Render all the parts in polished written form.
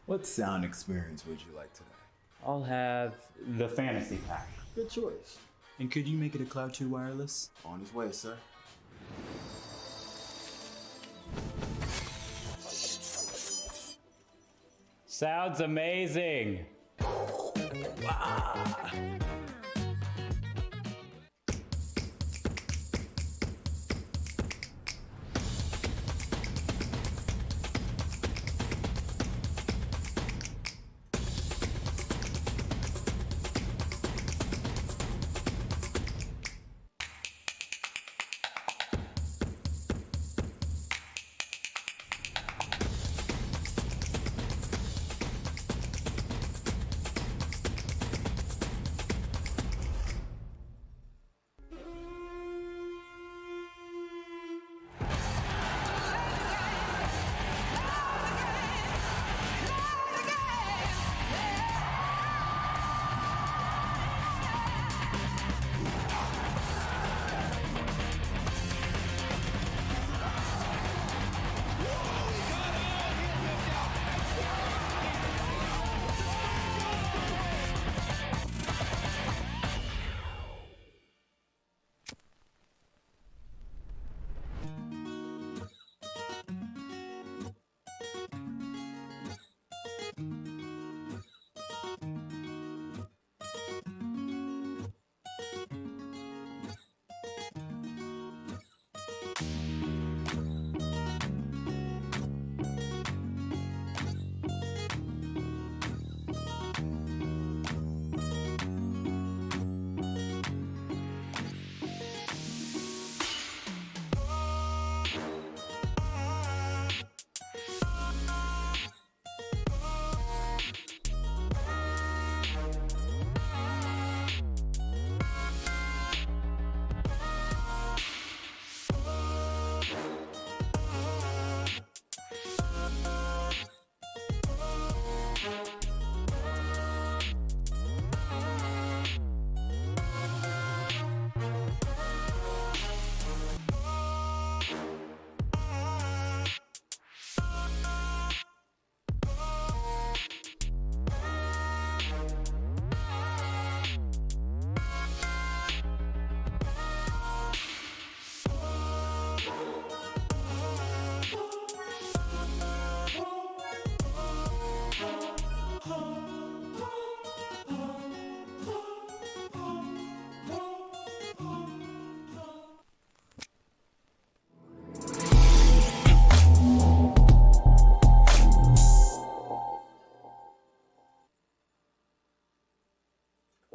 What sound experience would you like today? I'll have the fantasy pack. Good choice. And could you make it a Cloud 2 wireless? On his way, sir. Sounds amazing.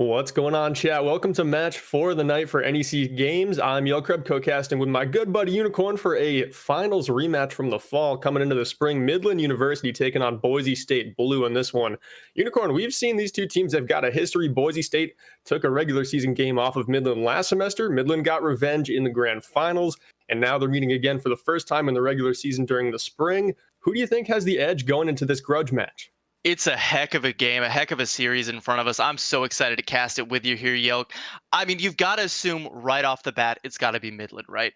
What's going on, chat? Welcome to match 4 of the night for NECC Games. I'm Yelkreb, co-casting with my good buddy Unicorn for a finals rematch from the fall coming into the spring. Midland University taking on Boise State Blue in this one. Unicorn, we've seen these two teams have got a history. Boise State took a regular season game off of Midland last semester. Midland got revenge in the grand finals, and now they're meeting again for the first time in the regular season during the spring. Who do you think has the edge going into this grudge match? It's a heck of a game, a heck of a series in front of us. I'm so excited to cast it with you here, Yelk. I mean, you've got to assume right off the bat, it's got to be Midland, right?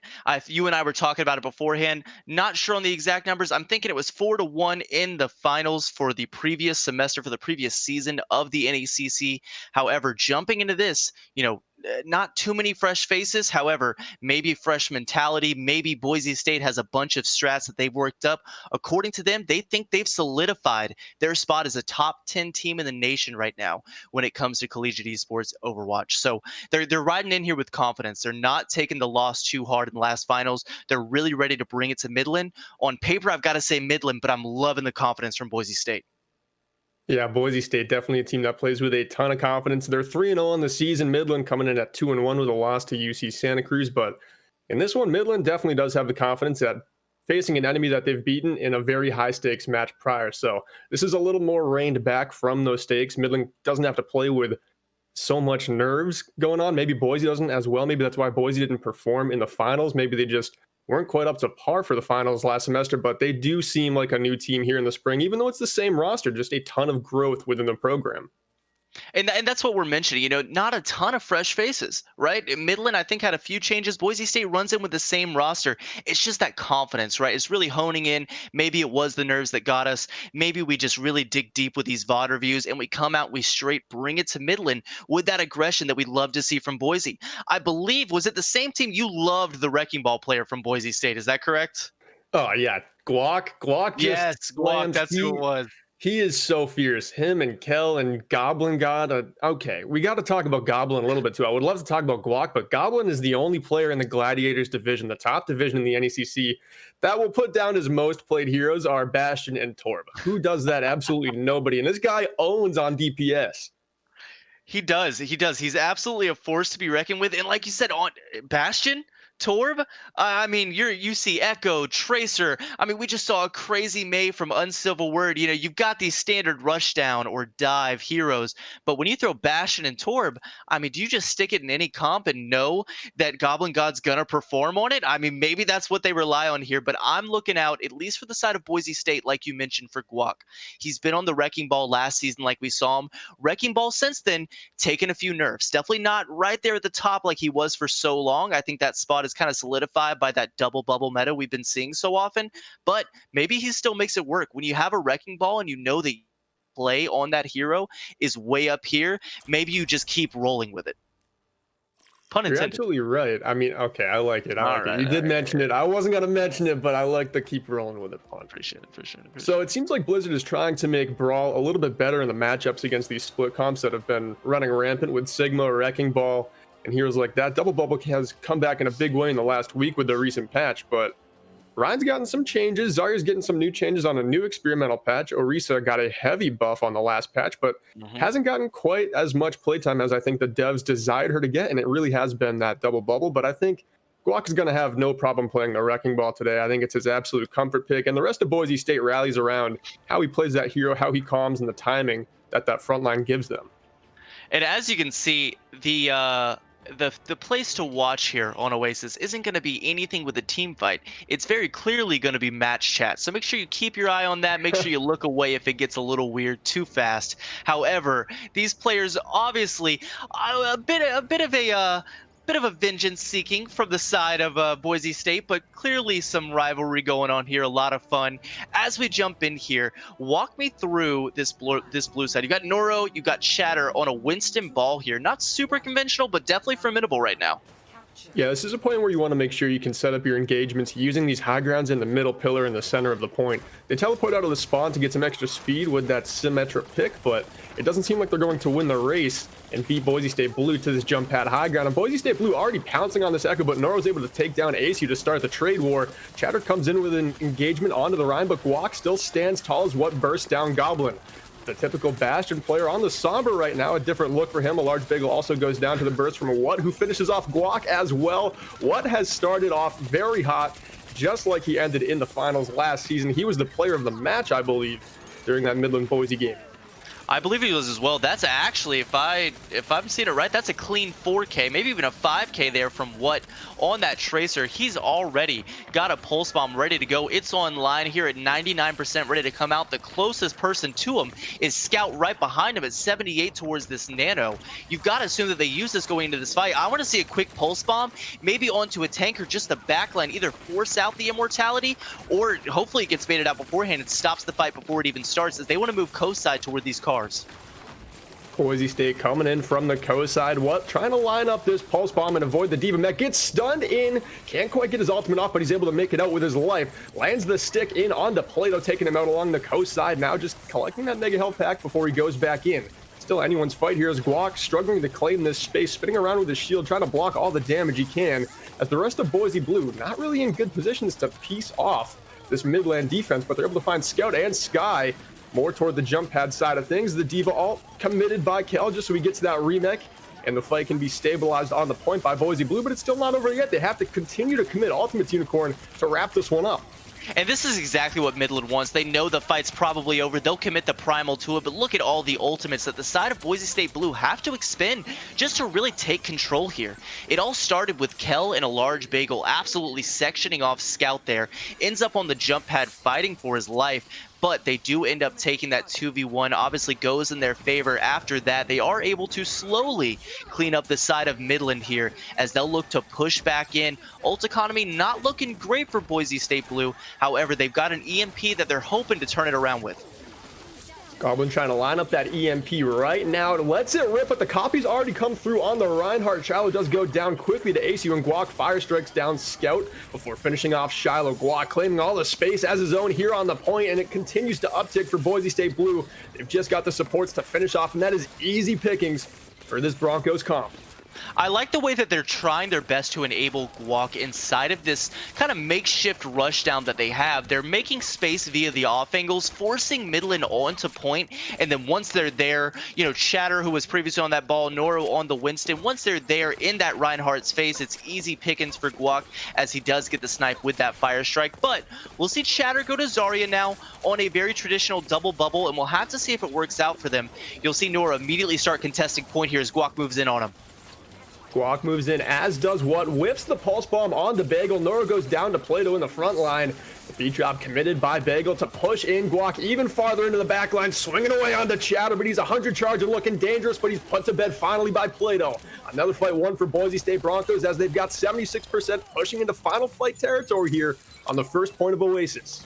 You and I were talking about it beforehand. Not sure on the exact numbers. I'm thinking it was 4-1 in the finals for the previous semester, for the previous season of the NECC. However, jumping into this, not too many fresh faces. However, maybe fresh mentality. Maybe Boise State has a bunch of strats that they've worked up. According to them, they think they've solidified their spot as a top 10 team in the nation right now when it comes to collegiate esports Overwatch. So they're riding in here with confidence. They're not taking the loss too hard in the last finals. They're really ready to bring it to Midland. On paper, I've got to say Midland, but I'm loving the confidence from Boise State. Yeah, Boise State, definitely a team that plays with a ton of confidence. They're 3-0 on the season. Midland coming in at 2-1 with a loss to UC Santa Cruz. But in this one, Midland definitely does have the confidence that facing an enemy that they've beaten in a very high stakes match prior. So this is a little more reined back from those stakes. Midland doesn't have to play with so much nerves going on. Maybe Boise doesn't as well. Maybe that's why Boise didn't perform in the finals. Maybe they just weren't quite up to par for the finals last semester, but they do seem like a new team here in the spring, even though it's the same roster, just a ton of growth within the program. And that's what we're mentioning. Not a ton of fresh faces, right? Midland, I think, had a few changes. Boise State runs in with the same roster. It's just that confidence, right? It's really honing in. Maybe it was the nerves that got us. Maybe we just really dig deep with these VOD reviews and we come out, we straight bring it to Midland with that aggression that we'd love to see from Boise. I believe, was it the same team you loved the wrecking ball player from Boise State? Is that correct? Oh yeah, Guac just Yes, Guac, slams. that's who it was. He is so fierce. Him and Kel and Goblin God. Okay, we got to talk about Goblin a little bit too. I would love to talk about Guac, but Goblin is the only player in the Gladiators division, the top division in the NECC, that will put down his most played heroes are Bastion and Torb. Who does that? Absolutely nobody. And this guy owns on DPS. He does. He does. He's absolutely a force to be reckoned with. And like you said, on Bastion, Torb, I mean, you see Echo, Tracer. I mean, we just saw a crazy May from Uncivil Word. You've got these standard rushdown or dive heroes, but when you throw Bastion and Torb, I mean, do you just stick it in any comp and know that Goblin God's gonna perform on it? I mean, maybe that's what they rely on here, but I'm looking out, at least for the side of Boise State, like you mentioned, for Guac. He's been on the Wrecking Ball last season, like we saw him. Wrecking Ball since then, taken a few nerfs. Definitely not right there at the top like he was for so long. I think that spot is kind of solidified by that double bubble meta we've been seeing so often, but maybe he still makes it work. When you have a Wrecking Ball and you know that play on that hero is way up here, maybe you just keep rolling with it. Pun intended. You're absolutely right. I mean, okay, I like it. You did mention it. I wasn't going to mention it, but I like to keep rolling with it, Pun. Appreciate it. So it seems like Blizzard is trying to make Brawl a little bit better in the matchups against these split comps that have been running rampant with Sigma, Wrecking Ball, and heroes like that. Double Bubble has come back in a big way in the last week with the recent patch, but Ryan's gotten some changes. Zarya's getting some new changes on a new experimental patch. Orisa got a heavy buff on the last patch, but hasn't gotten quite as much playtime as I think the devs desired her to get, and it really has been that Double Bubble. But I think Guac is going to have no problem playing the Wrecking Ball today. I think it's his absolute comfort pick, and the rest of Boise State rallies around how he plays that hero, how he calms, and the timing that front line gives them. And as you can see, the place to watch here on Oasis isn't going to be anything with a team fight. It's very clearly going to be match chat. So make sure you keep your eye on that. Make sure you look away if it gets a little weird too fast. However, these players obviously a bit of a vengeance seeking from the side of Boise State, but clearly some rivalry going on here. A lot of fun. As we jump in here, walk me through this blue side. You got Noro, you got Shatter on a Winston Ball here. Not super conventional, but definitely formidable right now. Yeah, this is a point where you want to make sure you can set up your engagements using these high grounds in the middle pillar in the center of the point. They teleport out of the spawn to get some extra speed with that symmetric pick, but it doesn't seem like they're going to win the race and beat Boise State Blue to this jump pad high ground. And Boise State Blue already pouncing on this Echo, but Noro's able to take down ASU to start the trade war. Chatter comes in with an engagement onto the Rhine, but Guac still stands tall as what bursts down Goblin. The typical Bastion player on the Somber right now, a different look for him. A large bagel also goes down to the burst from What, who finishes off Guac as well. What has started off very hot, just like he ended in the finals last season. He was the player of the match, I believe, during that Midland Boise game. I believe he was as well. That's actually, if I'm seeing it right, that's a clean 4K, maybe even a 5K there from What on that Tracer. He's already got a Pulse Bomb ready to go. It's online here at 99% ready to come out. The closest person to him is Scout right behind him at 78 towards this Nano. You've got to assume that they use this going into this fight. I want to see a quick Pulse Bomb, maybe onto a tank or just the backline, either force out the immortality or hopefully it gets baited out beforehand and stops the fight before it even starts, as they want to move coast side toward these cars. Boise State coming in from the coast side. What? Trying to line up this Pulse Bomb and avoid the D.Va Mech. Gets stunned in. Can't quite get his ultimate off, but he's able to make it out with his life. Lands the stick in onto Plato, taking him out along the coast side. Now just collecting that mega health pack before he goes back in. Still anyone's fight here as Guac struggling to claim this space, spinning around with his shield, trying to block all the damage he can, as the rest of Boise Blue not really in good positions to piece off this Midland defense, but they're able to find Scout and Sky more toward the jump pad side of things. The D.Va ult committed by Kel just so he gets that remake, and the fight can be stabilized on the point by Boise Blue, but it's still not over yet. They have to continue to commit Ultimates Unicorn to wrap this one up. And this is exactly what Midland wants. They know the fight's probably over. They'll commit the Primal to it, but look at all the ultimates that the side of Boise State Blue have to expend just to really take control here. It all started with Kel and a large bagel absolutely sectioning off Scout there. Ends up on the jump pad fighting for his life. but they do end up taking that 2v1. Obviously goes in their favor. After that, they are able to slowly clean up the side of Midland here as they'll look to push back in. Ult economy not looking great for Boise State Blue. However, they've got an EMP that they're hoping to turn it around with. Goblin trying to line up that EMP right now. It lets it rip, but the copy's already come through on the Reinhardt. Shiloh does go down quickly to ACU, and Guac fire strikes down Scout before finishing off Shiloh. Guac claiming all the space as his own here on the point, and it continues to uptick for Boise State Blue. They've just got the supports to finish off, and that is easy pickings for this Broncos comp. I like the way that they're trying their best to enable Guac inside of this kind of makeshift rushdown that they have. They're making space via the off angles, forcing Midland onto point, and then once they're there, you know, Chatter, who was previously on that ball, Noro on the Winston, once they're there in that Reinhardt's face, it's easy pickings for Guac as he does get the snipe with that fire strike. But we'll see Chatter go to Zarya now on a very traditional double bubble, and we'll have to see if it works out for them. You'll see Noro immediately start contesting point here as Guac moves in on him. Guac moves in, as does what, whips the pulse bomb on the Bagel. Noro goes down to Plato in the front line. The beat drop committed by Bagel to push in Guac even farther into the back line, swinging away onto Chatter, but he's 100 charge and looking dangerous, but he's put to bed finally by Plato. Another fight won for Boise State Broncos as they've got 76% pushing into final fight territory here on the first point of Oasis.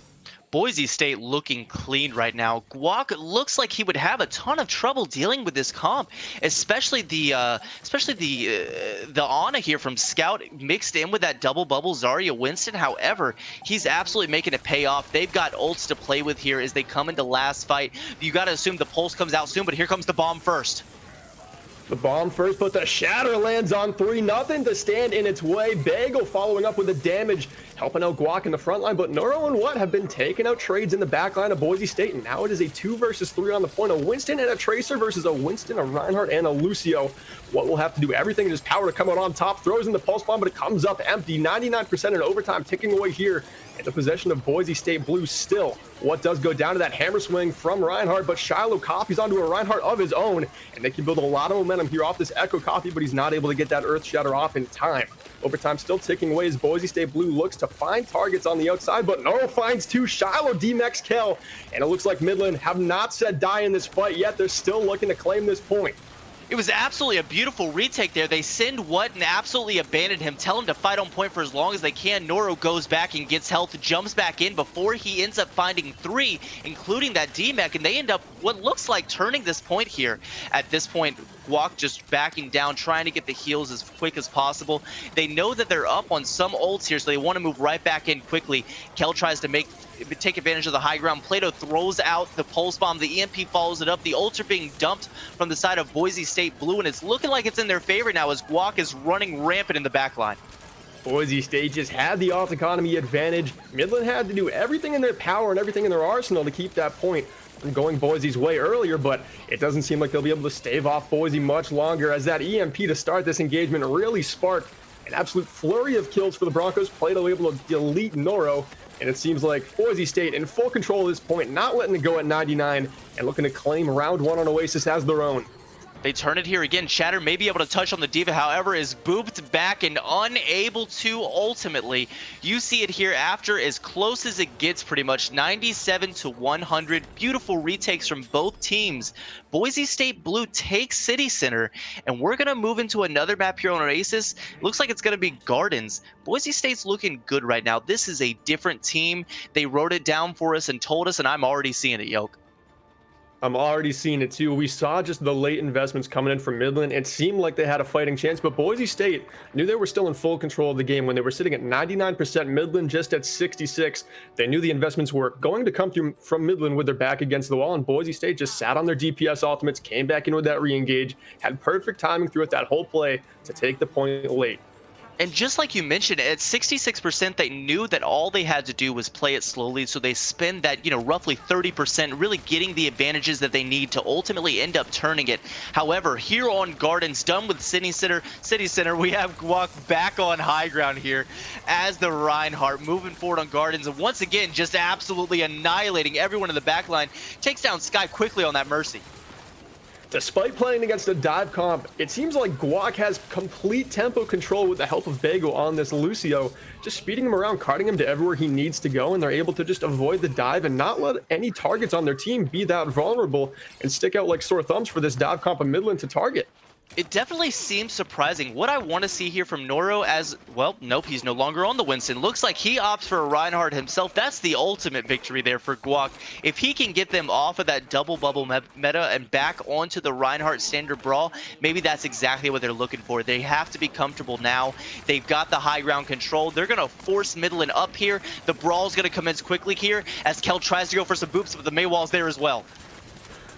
Boise State looking clean right now. Guac looks like he would have a ton of trouble dealing with this comp, especially the Ana here from Scout mixed in with that double bubble Zarya Winston. However, he's absolutely making it pay off. They've got ults to play with here as they come into last fight. You got to assume the pulse comes out soon, but here comes the bomb first. The bomb first, but the Shatter lands on 3. Nothing to stand in its way. Bagel following up with the damage, helping out Guac in the front line, but Noro and what have been taking out trades in the back line of Boise State, and now it is a 2 versus 3 on the point. A Winston and a Tracer versus a Winston, a Reinhardt, and a Lucio. What will have to do everything in his power to come out on top, throws in the pulse bomb, but it comes up empty. 99% in overtime, ticking away here in the possession of Boise State Blue still. What does go down to that hammer swing from Reinhardt, but Shiloh copies onto a Reinhardt of his own, and they can build a lot of momentum here off this Echo copy, but he's not able to get that Earth Shatter off in time. Overtime still ticking away as Boise State Blue looks to find targets on the outside, but Noro finds 2. Shiloh D-Max kill, and it looks like Midland have not said die in this fight yet. They're still looking to claim this point. It was absolutely a beautiful retake there. They send What and absolutely abandon him, tell him to fight on point for as long as they can. Noro goes back and gets health, jumps back in before he ends up finding 3, including that D-Mech, and they end up what looks like turning this point here. At this point, Guac just backing down, trying to get the heals as quick as possible. They know that they're up on some ults here, so they want to move right back in quickly. Kel tries to take advantage of the high ground. Plato throws out the pulse bomb. The EMP follows it up. The ults are being dumped from the side of Boise State Blue, and it's looking like it's in their favor now as Guac is running rampant in the back line. Boise State just had the ult economy advantage. Midland had to do everything in their power and everything in their arsenal to keep that point from going Boise's way earlier, but it doesn't seem like they'll be able to stave off Boise much longer as that EMP to start this engagement really sparked an absolute flurry of kills for the Broncos. Plato able to delete Noro, and it seems like Boise State in full control at this point, not letting it go at 99 and looking to claim round 1 on Oasis as their own. They turn it here again. Chatter may be able to touch on the Diva, however, is booped back and unable to ultimately. You see it here after as close as it gets pretty much, 97 to 100. Beautiful retakes from both teams. Boise State Blue takes City Center, and we're going to move into another map here on Oasis. Looks like it's going to be Gardens. Boise State's looking good right now. This is a different team. They wrote it down for us and told us, and I'm already seeing it, Yoke. I'm already seeing it too. We saw just the late investments coming in from Midland. It seemed like they had a fighting chance, but Boise State knew they were still in full control of the game when they were sitting at 99%, Midland just at 66. They knew the investments were going to come through from Midland with their back against the wall, and Boise State just sat on their DPS ultimates, came back in with that re-engage, had perfect timing throughout that whole play to take the point late. And just like you mentioned, at 66%, they knew that all they had to do was play it slowly. So they spend that, roughly 30% really getting the advantages that they need to ultimately end up turning it. However, here on Gardens, done with City Center, we have Guac back on high ground here as the Reinhardt moving forward on Gardens. And once again, just absolutely annihilating everyone in the back line. Takes down Sky quickly on that Mercy. Despite playing against a dive comp, it seems like Guac has complete tempo control with the help of Bagel on this Lucio, just speeding him around, carting him to everywhere he needs to go, and they're able to just avoid the dive and not let any targets on their team be that vulnerable and stick out like sore thumbs for this dive comp of Midland to target. It definitely seems surprising. What I want to see here from Noro as, well, nope, he's no longer on the Winston. Looks like he opts for a Reinhardt himself. That's the ultimate victory there for Guac. If he can get them off of that double bubble meta and back onto the Reinhardt standard brawl, maybe that's exactly what they're looking for. They have to be comfortable now. They've got the high ground control. They're going to force Midland up here. The brawl's going to commence quickly here as Kel tries to go for some boops, but the Maywall's there as well.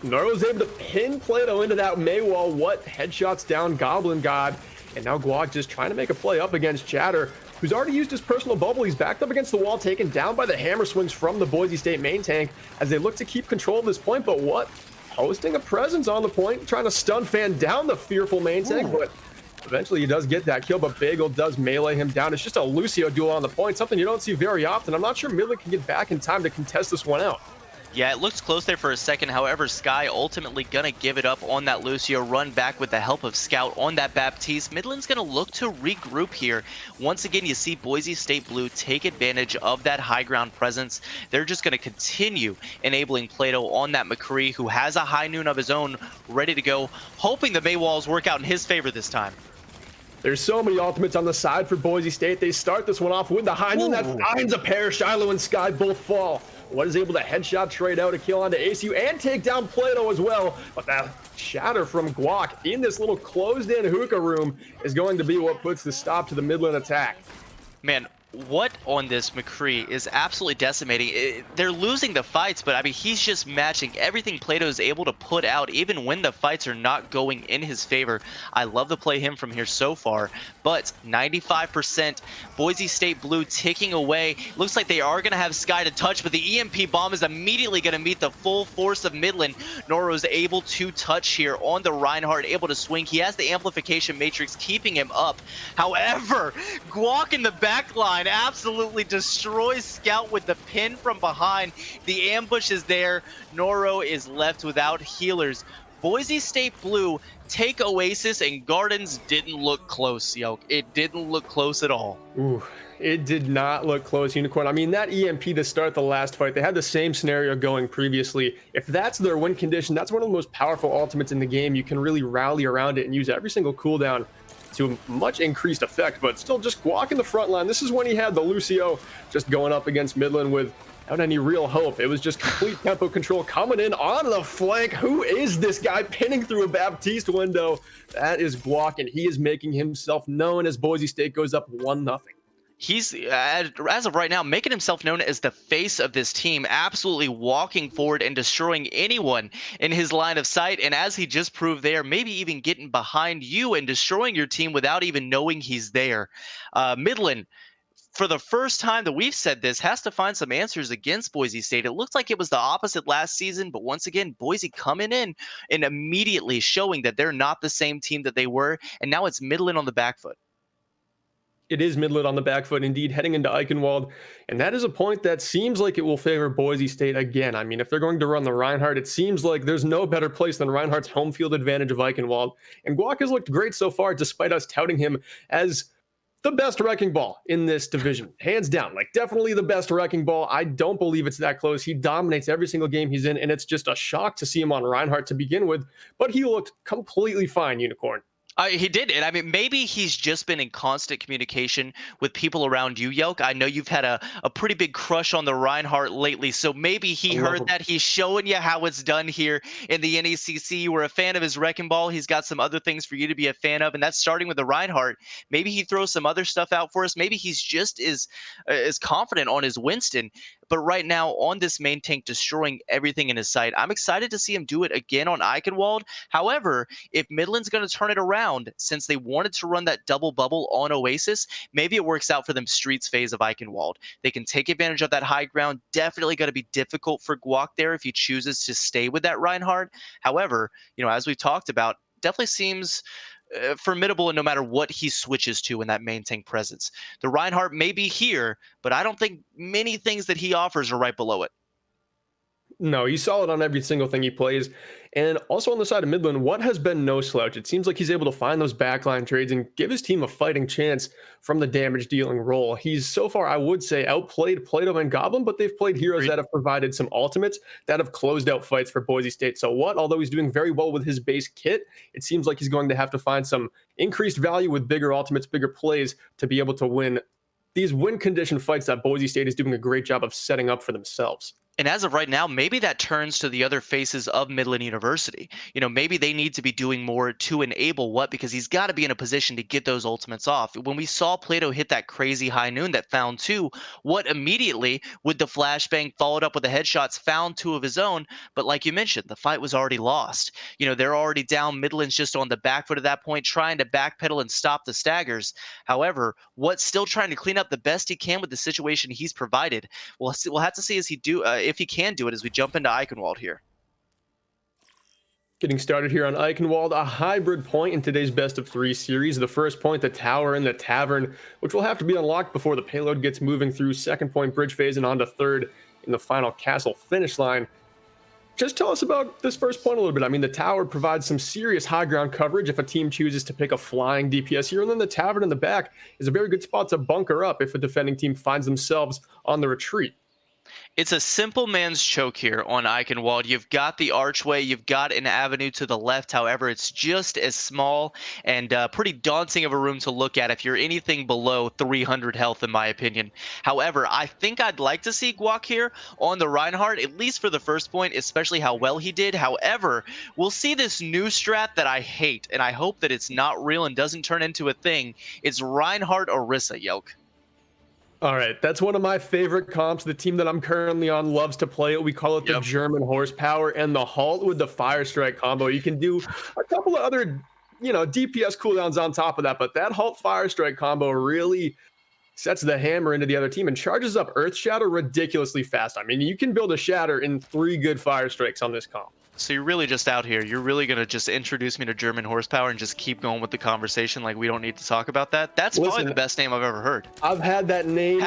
Noro's able to pin Plato into that Maywall. What headshots down Goblin God. And now Guac just trying to make a play up against Chatter, who's already used his personal bubble. He's backed up against the wall, taken down by the hammer swings from the Boise State main tank as they look to keep control of this point. But what? Hosting a presence on the point, trying to stun fan down the fearful main tank, but eventually he does get that kill, but Bagel does melee him down. It's just a Lucio duel on the point, something you don't see very often. I'm not sure Midland can get back in time to contest this one out. Yeah, it looks close there for a second. However, Sky ultimately gonna give it up on that Lucio, run back with the help of Scout on that Baptiste. Midland's gonna look to regroup here. Once again, you see Boise State Blue take advantage of that high ground presence. They're just gonna continue enabling Plato on that McCree, who has a high noon of his own ready to go, hoping the Maywalls work out in his favor this time. There's so many ultimates on the side for Boise State. They start this one off with the high noon that finds a pair. Shiloh and Sky both fall. What is able to headshot trade out a kill onto ACU and take down Plato as well. But that shatter from Guac in this little closed-in hookah room is going to be what puts the stop to the Midland attack. Man, what on this McCree is absolutely decimating. They're losing the fights, but I mean, he's just matching everything Plato is able to put out, even when the fights are not going in his favor. I love to play him from here so far, but 95% Boise State Blue ticking away. Looks like they are going to have Sky to touch, but the EMP bomb is immediately going to meet the full force of Midland. Noro's able to touch here on the Reinhardt, able to swing. He has the amplification matrix keeping him up. However, Guac in the back line absolutely destroys Scout with the pin from behind. The ambush is there. Noro is left without healers. Boise State Blue take Oasis, and Gardens didn't look close, yo. It didn't look close at all. Ooh, it did not look close, Unicorn. I mean, that EMP to start the last fight, they had the same scenario going previously. If that's their win condition, that's one of the most powerful ultimates in the game. You can really rally around it and use every single cooldown to a much increased effect, but still just Guac in the front line. This is when he had the Lucio just going up against Midland without any real hope. It was just complete tempo control coming in on the flank. Who is this guy pinning through a Baptiste window? That is Guac, and he is making himself known as Boise State goes up 1-0. He's, as of right now, making himself known as the face of this team, absolutely walking forward and destroying anyone in his line of sight. And as he just proved there, maybe even getting behind you and destroying your team without even knowing he's there. Midland, for the first time that we've said this, has to find some answers against Boise State. It looked like it was the opposite last season, but once again, Boise coming in and immediately showing that they're not the same team that they were. And now it's Midland on the back foot. It is Midland on the back foot, indeed, heading into Eichenwald. And that is a point that seems like it will favor Boise State again. I mean, if they're going to run the Reinhardt, it seems like there's no better place than Reinhardt's home field advantage of Eichenwald. And Guac has looked great so far, despite us touting him as the best wrecking ball in this division. Hands down, like definitely the best wrecking ball. I don't believe it's that close. He dominates every single game he's in, and it's just a shock to see him on Reinhardt to begin with. But he looked completely fine, Unicorn. He did it. I mean, maybe he's just been in constant communication with people around you, Yelk. I know you've had a pretty big crush on the Reinhardt lately, so maybe he heard that. He's showing you how it's done here in the NECC. You were a fan of his wrecking ball. He's got some other things for you to be a fan of, and that's starting with the Reinhardt. Maybe he throws some other stuff out for us. Maybe he's just as confident on his Winston. But right now, on this main tank, destroying everything in his sight. I'm excited to see him do it again on Eichenwald. However, if Midland's going to turn it around, since they wanted to run that double bubble on Oasis, maybe it works out for them Streets phase of Eichenwald. They can take advantage of that high ground. Definitely going to be difficult for Guac there if he chooses to stay with that Reinhardt. However, as we've talked about, definitely seems formidable, and no matter what he switches to in that main tank presence. The Reinhardt may be here, but I don't think many things that he offers are right below it. No, he's solid on every single thing he plays. And also on the side of Midland, what has been no slouch? It seems like he's able to find those backline trades and give his team a fighting chance from the damage dealing role. He's so far, I would say, outplayed Plato and Goblin, but they've played heroes that have provided some ultimates that have closed out fights for Boise State. So what? Although he's doing very well with his base kit, it seems like he's going to have to find some increased value with bigger ultimates, bigger plays to be able to win these win condition fights that Boise State is doing a great job of setting up for themselves. And as of right now, maybe that turns to the other faces of Midland University. Maybe they need to be doing more to enable what, because he's got to be in a position to get those ultimates off. When we saw Plato hit that crazy high noon that found two, what immediately with the flashbang followed up with the headshots found two of his own. But like you mentioned, the fight was already lost. They're already down. Midland's just on the back foot at that point, trying to backpedal and stop the staggers. However, What's still trying to clean up the best he can with the situation he's provided. We'll have to see if he can do it as we jump into Eichenwald here. Getting started here on Eichenwald, a hybrid point in today's best of three series. The first point, the tower and the tavern, which will have to be unlocked before the payload gets moving through second point bridge phase and onto third in the final castle finish line. Just tell us about this first point a little bit. I mean, the tower provides some serious high ground coverage if a team chooses to pick a flying DPS here, and then the tavern in the back is a very good spot to bunker up if a defending team finds themselves on the retreat. It's a simple man's choke here on Eichenwald. You've got the archway, you've got an avenue to the left. However, it's just as small and pretty daunting of a room to look at if you're anything below 300 health, in my opinion. However, I think I'd like to see Guac here on the Reinhardt, at least for the first point, especially how well he did. However, we'll see this new strat that I hate, and I hope that it's not real and doesn't turn into a thing. It's Reinhardt Orisa, Yelk. All right, that's one of my favorite comps. The team that I'm currently on loves to play it. We call it the German horsepower, and the halt with the fire strike combo. You can do a couple of other, DPS cooldowns on top of that, but that halt fire strike combo really sets the hammer into the other team and charges up Earth Shatter ridiculously fast. I mean, you can build a Shatter in 3 good fire strikes on this comp. So you're really just out here. You're really going to just introduce me to German horsepower and just keep going with the conversation like we don't need to talk about that? That's probably the best name I've ever heard. I've had that name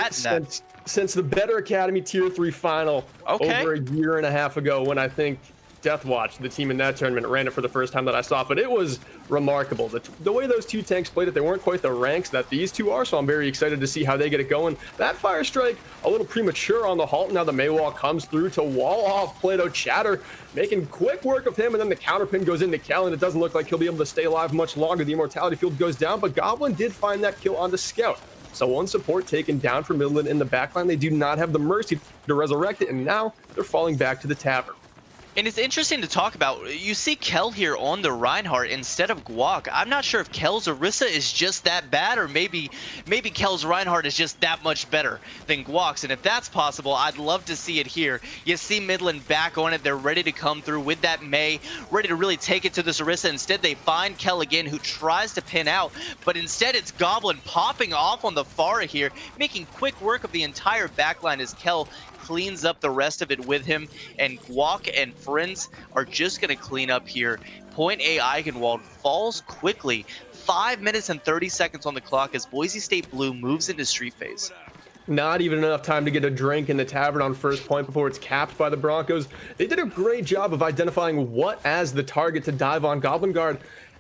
since the Better Academy Tier 3 final over a year and a half ago when I think Deathwatch, the team in that tournament, ran it for the first time that I saw. But it was remarkable. The way those two tanks played it, they weren't quite the ranks that these two are, so I'm very excited to see how they get it going. That fire strike, a little premature on the halt. Now the Maywall comes through to wall off Plato Chatter, making quick work of him, and then the counterpin goes into Kel, and it doesn't look like he'll be able to stay alive much longer. The immortality field goes down, but Goblin did find that kill on the Scout. So one support taken down for Midland in the backline. They do not have the mercy to resurrect it, and now they're falling back to the tavern. And it's interesting to talk about. You see Kel here on the Reinhardt instead of Guac. I'm not sure if Kel's Orisa is just that bad, or maybe Kel's Reinhardt is just that much better than Guac's. And if that's possible, I'd love to see it here. You see Midland back on it. They're ready to come through with that May, ready to really take it to this Orisa. Instead, they find Kel again, who tries to pin out. But instead, it's Goblin popping off on the Pharah here, making quick work of the entire backline as Kel cleans up the rest of it with him, and Guac and friends are just going to clean up here. Point A Eichenwald falls quickly. 5 minutes and 30 seconds on the clock as Boise State Blue moves into street phase. Not even enough time to get a drink in the tavern on first point before it's capped by the Broncos. They did a great job of identifying what as the target to dive on Goblin Guard.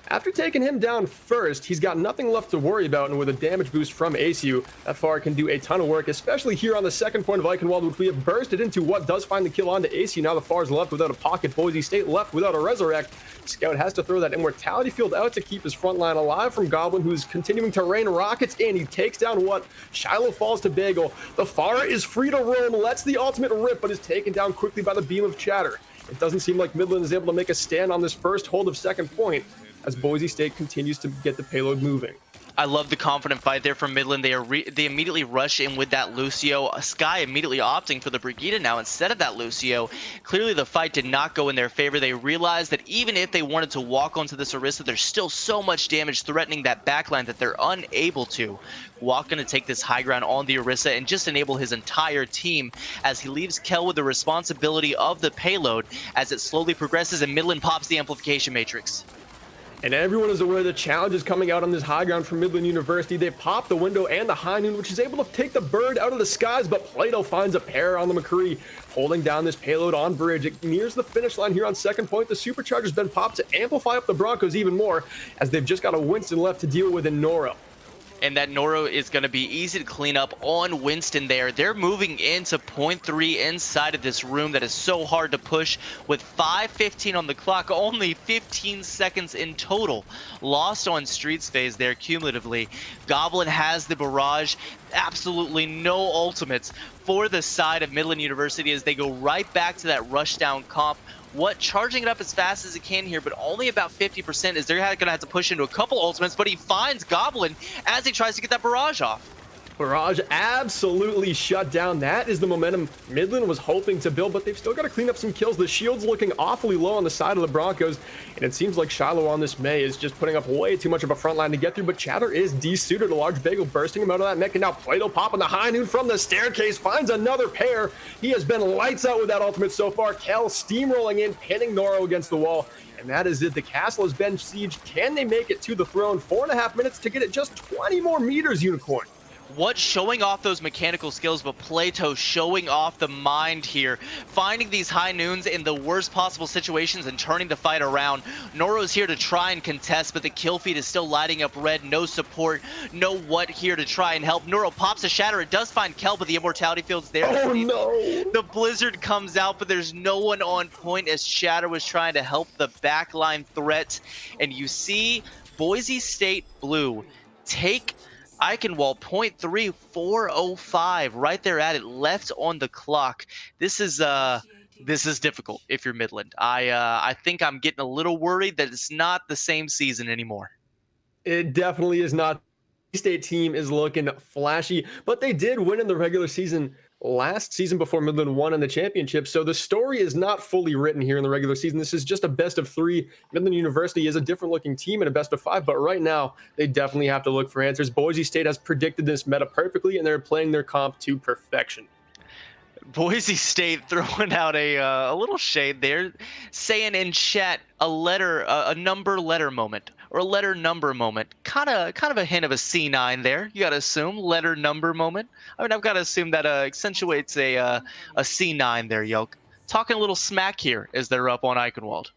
After taking him down first, he's got nothing left to worry about, and with a damage boost from ACU, that far can do a ton of work, especially here on the second point of Eichenwald, which we have bursted into what does find the kill onto ACU. Now the FAR's left without a pocket, Boise State left without a resurrect. Scout has to throw that immortality field out to keep his front line alive from Goblin, who's continuing to rain rockets in. He takes down what? Shiloh falls to Bagel. The FAR is free to roam, lets the ultimate rip, but is taken down quickly by the beam of Chatter. It doesn't seem like Midland is able to make a stand on this first hold of second point, as Boise State continues to get the payload moving. I love the confident fight there from Midland. They immediately rush in with that Lucio. Sky immediately opting for the Brigida now instead of that Lucio. Clearly the fight did not go in their favor. They realized that even if they wanted to walk onto this Orisa, there's still so much damage threatening that backline that they're unable to. Guac going to take this high ground on the Orisa and just enable his entire team as he leaves Kel with the responsibility of the payload as it slowly progresses and Midland pops the amplification matrix. And everyone is aware the challenge is coming out on this high ground from Midland University. They pop the window and the high noon, which is able to take the bird out of the skies, but Plato finds a pair on the McCree, holding down this payload on bridge. It nears the finish line here on second point. The supercharger's been popped to amplify up the Broncos even more, as they've just got a Winston left to deal with in Noro. And that Noro is going to be easy to clean up on Winston there. They're moving into point 3 inside of this room that is so hard to push with 5:15 on the clock, only 15 seconds in total. Lost on Streets phase there cumulatively. Goblin has the barrage. Absolutely no ultimates for the side of Midland University as they go right back to that rushdown comp. Charging it up as fast as it can here, but only about 50% as they're going to have to push into a couple ultimates, but he finds Goblin as he tries to get that barrage off. Barrage absolutely shut down. That is the momentum Midland was hoping to build, but they've still got to clean up some kills. The shield's looking awfully low on the side of the Broncos, and it seems like Shiloh on this May is just putting up way too much of a front line to get through, but Chatter is desuited. A large bagel bursting him out of that mech, and now Plato popping the high noon from the staircase, finds another pair. He has been lights out with that ultimate so far. Kel steamrolling in, pinning Noro against the wall. And that is it. The castle has been sieged. Can they make it to the throne? 4.5 minutes to get it, just 20 more meters, Unicorn. Showing off those mechanical skills, but Plato showing off the mind here, finding these high noons in the worst possible situations and turning the fight around. Noro's here to try and contest, but the kill feed is still lighting up red. No support, no what here to try and help. Noro pops a shatter. It does find Kel, but the immortality field's there. Oh no! The blizzard comes out, but there's no one on point as Shatter was trying to help the backline threat. And you see Boise State Blue take Eichenwald, 0.3405, right there at it, left on the clock. This is difficult if you're Midland. I think I'm getting a little worried that it's not the same season anymore. It definitely is not. The State team is looking flashy, but they did win in the regular season last season before Midland won in the championship. So the story is not fully written here in the regular season. This is just a best of 3. Midland University is a different looking team in a best of 5, but right now they definitely have to look for answers. Boise State has predicted this meta perfectly, and they're playing their comp to perfection. Boise State throwing out a little shade there, saying in chat a number letter moment, or a letter number moment. Kind of a hint of a C9 there. You got to assume letter number moment. I mean, I've got to assume that accentuates a C9 there, Yelk. Talking a little smack here as they're up on Eichenwald.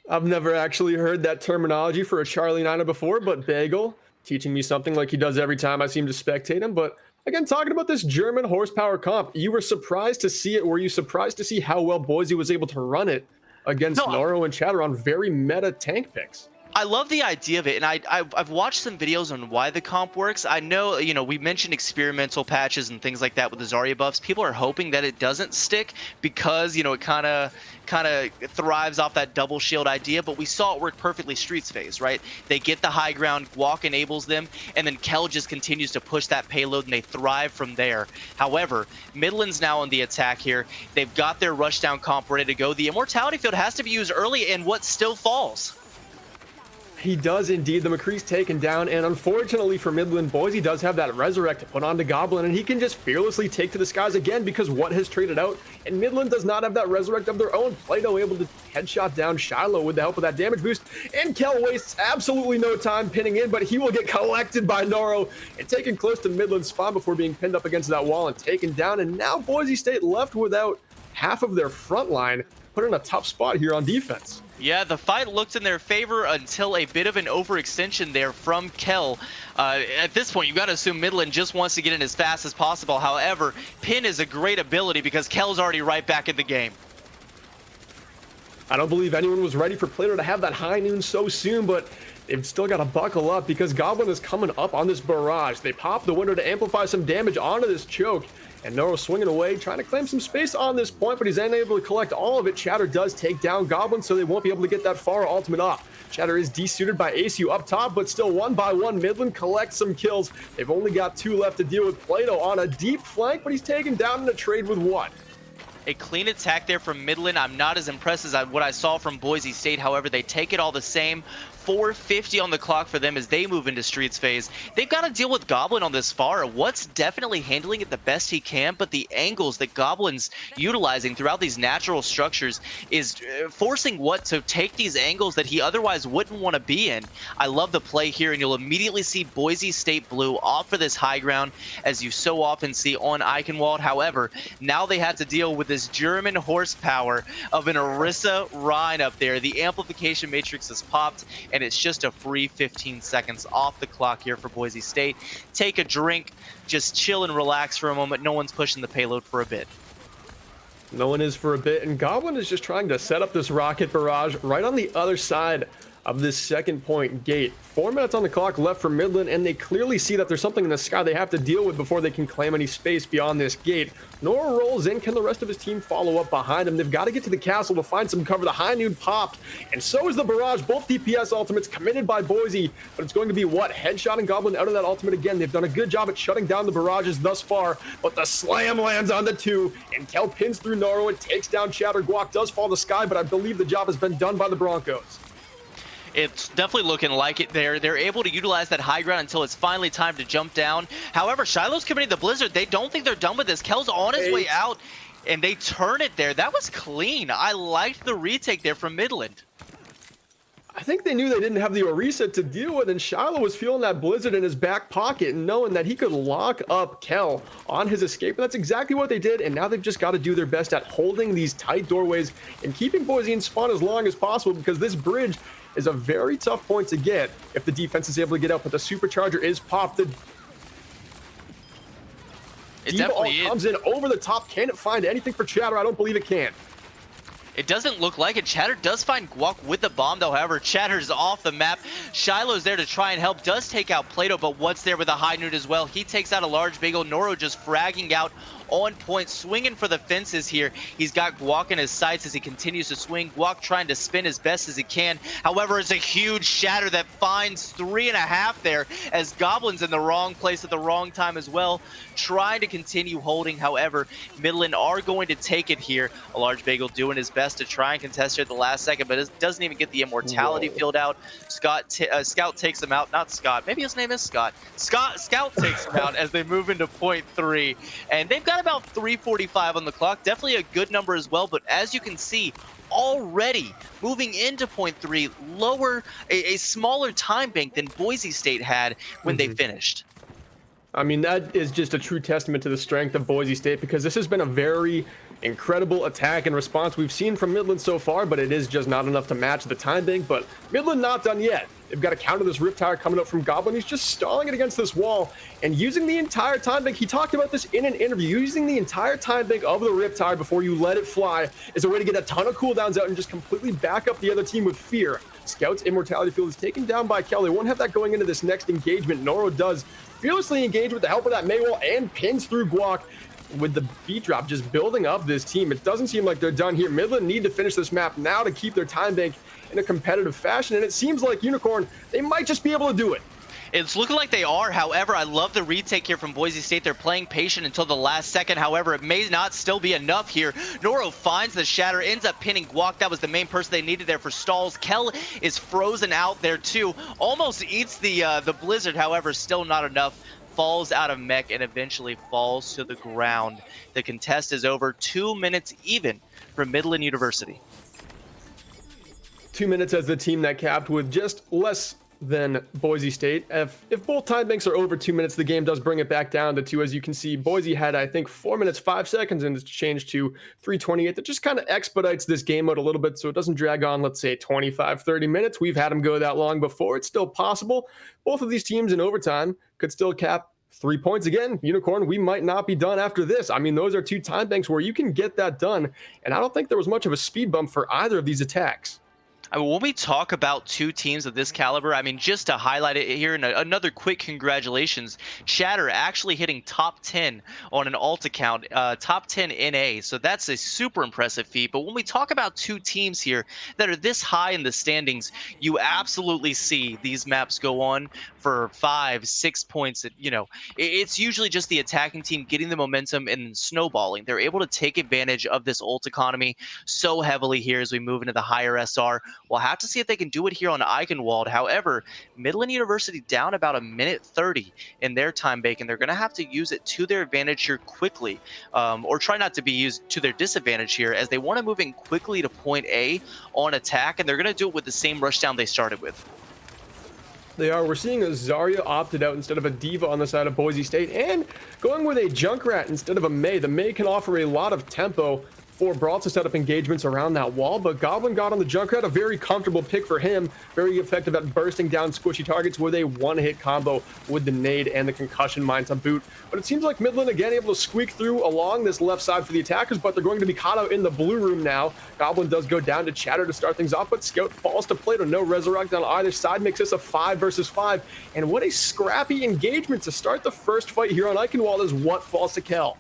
I've never actually heard that terminology for a Charlie Niner before, but Bagel teaching me something like he does every time I seem to spectate him. But again, talking about this German horsepower comp, you were surprised to see it. Were you surprised to see how well Boise was able to run it against Noro and Chatter on very meta tank picks? I love the idea of it, and I've watched some videos on why the comp works. I know, we mentioned experimental patches and things like that with the Zarya buffs. People are hoping that it doesn't stick because, it kind of thrives off that double shield idea, but we saw it work perfectly Streets phase, right? They get the high ground, Walk enables them, and then Kel just continues to push that payload, and they thrive from there. However, Midland's now on the attack here. They've got their rushdown comp ready to go. The immortality field has to be used early, and what still falls? He does indeed. The McCree's taken down, and unfortunately for Midland, Boise does have that Resurrect to put onto Goblin, and he can just fearlessly take to the skies again because what has traded out, and Midland does not have that Resurrect of their own. Plato able to headshot down Shiloh with the help of that damage boost, and Kel wastes absolutely no time pinning in, but he will get collected by Noro and taken close to Midland's spawn before being pinned up against that wall and taken down, and now Boise State left without half of their front line, put in a tough spot here on defense. Yeah, the fight looked in their favor until a bit of an overextension there from Kel. At this point, you got to assume Midland just wants to get in as fast as possible. However, pin is a great ability because Kel's already right back in the game. I don't believe anyone was ready for Plato to have that high noon so soon, but they've still got to buckle up because Goblin is coming up on this barrage. They pop the window to amplify some damage onto this choke. And Noro swinging away, trying to claim some space on this point, but he's unable to collect all of it. Chatter does take down Goblin, so they won't be able to get that far ultimate off. Chatter is desuited by ACU up top, but still 1 by 1. Midland collects some kills. They've only got 2 left to deal with. Plato on a deep flank, but he's taken down in a trade with what? A clean attack there from Midland. I'm not as impressed as what I saw from Boise State. However, they take it all the same. 4:50 on the clock for them as they move into Streets phase. They've got to deal with Goblin on this far. What's definitely handling it the best he can, but the angles that Goblin's utilizing throughout these natural structures is forcing What to take these angles that he otherwise wouldn't want to be in. I love the play here, and you'll immediately see Boise State Blue off for this high ground, as you so often see on Eichenwald. However, now they had to deal with this German horsepower of an Orisa Rhine up there. The amplification matrix is popped, and it's just a free 15 seconds off the clock here for Boise State. Take a drink, just chill and relax for a moment. No one's pushing the payload for a bit. No one is for a bit, and Goblin is just trying to set up this rocket barrage right on the other side of this second point gate. 4 minutes on the clock left for Midland, and they clearly see that there's something in the sky they have to deal with before they can claim any space beyond this gate. Nora rolls in. Can the rest of his team follow up behind him? They've got to get to the castle to find some cover. The high noon popped, and so is the barrage. Both DPS ultimates committed by Boise, but it's going to be What? Headshotting Goblin out of that ultimate again. They've done a good job at shutting down the barrages thus far, but the slam lands on the 2. Intel pins through Noro and takes down Chatter. Guac does fall to Sky, but I believe the job has been done by the Broncos. It's definitely looking like it there. They're able to utilize that high ground until it's finally time to jump down. However, Shiloh's committing the Blizzard. They don't think they're done with this. Kel's on his way out, and they turn it there. That was clean. I liked the retake there from Midland. I think they knew they didn't have the Orisa to deal with, and Shiloh was feeling that Blizzard in his back pocket and knowing that he could lock up Kel on his escape. And that's exactly what they did, and now they've just got to do their best at holding these tight doorways and keeping Boise in spawn as long as possible, because this bridge is a very tough point to get if the defense is able to get out. But the supercharger is popped. The Diva ult comes in over the top. Can it find anything for Chatter? I don't believe it can. It doesn't look like it. Chatter does find Guac with the bomb, though. However, Chatter's off the map. Shiloh's there to try and help. Does take out Plato, but What's there with a high noon as well. He takes out a large bagel. Noro just fragging out on point, swinging for the fences here. He's got Guac in his sights as he continues to swing. Guac trying to spin as best as he can. However, it's a huge Shatter that finds 3.5 there, as Goblin's in the wrong place at the wrong time as well, trying to continue holding. However, Midland are going to take it here. A large bagel doing his best to try and contest here at the last second, but it doesn't even get the immortality field out. Scout takes him out. Not Scott. Maybe his name is Scott. Scout takes him out as they move into point 3, and they've got about 3:45 on the clock. Definitely a good number as well, but as you can see, already moving into point 3, lower, a smaller time bank than Boise State had when they finished. I mean, that is just a true testament to the strength of Boise State, because this has been a very incredible attack and response we've seen from Midland so far, but it is just not enough to match the time bank. But Midland not done yet. They've got to counter this Riptide coming up from Goblin. He's just stalling it against this wall and using the entire time bank. He talked about this in an interview. Using the entire time bank of the Riptide before you let it fly is a way to get a ton of cooldowns out and just completely back up the other team with fear. Scout's immortality field is taken down by Kel. They won't have that going into this next engagement. Noro does fearlessly engage with the help of that Maywall and pins through Guac, with the beat drop just building up this team. It doesn't seem like they're done here. Midland need to finish this map now to keep their time bank in a competitive fashion, and it seems like Unicorn, they might just be able to do it. It's looking like they are. However, I love the retake here from Boise State. They're playing patient until the last second. However, it may not still be enough here. Noro finds the Shatter, ends up pinning Guac. That was the main person they needed there for stalls. Kel is frozen out there too. Almost eats the Blizzard. However, still not enough. Falls out of mech and eventually falls to the ground. The contest is over. 2 minutes even for Midland University. 2 minutes as the team that capped with just less than Boise State. If both time banks are over 2 minutes, the game does bring it back down to 2. As you can see, Boise had, I think, 4 minutes 5 seconds, and it's changed to 3:28. That just kind of expedites this game out a little bit so it doesn't drag on, let's say, 25-30 minutes. We've had them go that long before. It's still possible. Both of these teams in overtime could still cap 3 points again. Unicorn, we might not be done after this. I mean, those are 2 time banks where you can get that done, and I don't think there was much of a speed bump for either of these attacks. I mean, when we talk about 2 teams of this caliber, I mean, just to highlight it here, and another quick congratulations, Shatter actually hitting top 10 on an alt account, top 10 NA, so that's a super impressive feat. But when we talk about 2 teams here that are this high in the standings, you absolutely see these maps go on for 5-6 points. You know, it's usually just the attacking team getting the momentum and snowballing. They're able to take advantage of this ult economy so heavily here as we move into the higher SR. We'll have to see if they can do it here on Eichenwald. However, Midland University down about a minute 30 in their time bacon. They're going to have to use it to their advantage here quickly, or try not to be used to their disadvantage here, as they want to move in quickly to point A on attack, and they're going to do it with the same rushdown they started with. They are. We're seeing a Zarya opted out instead of a Diva on the side of Boise State, and going with a Junkrat instead of a Mei. The Mei can offer a lot of tempo for Brawl to set up engagements around that wall, but Goblin got on the Junkrat, a very comfortable pick for him. Very effective at bursting down squishy targets with a one-hit combo with the nade and the concussion mine to boot. But it seems like Midland again able to squeak through along this left side for the attackers, but they're going to be caught out in the blue room now. Goblin does go down to Chatter to start things off, but Scout falls to Plato. No resurrect on either side, makes this a 5 versus 5. And what a scrappy engagement to start the first fight here on Eichenwald is what falls to Kel.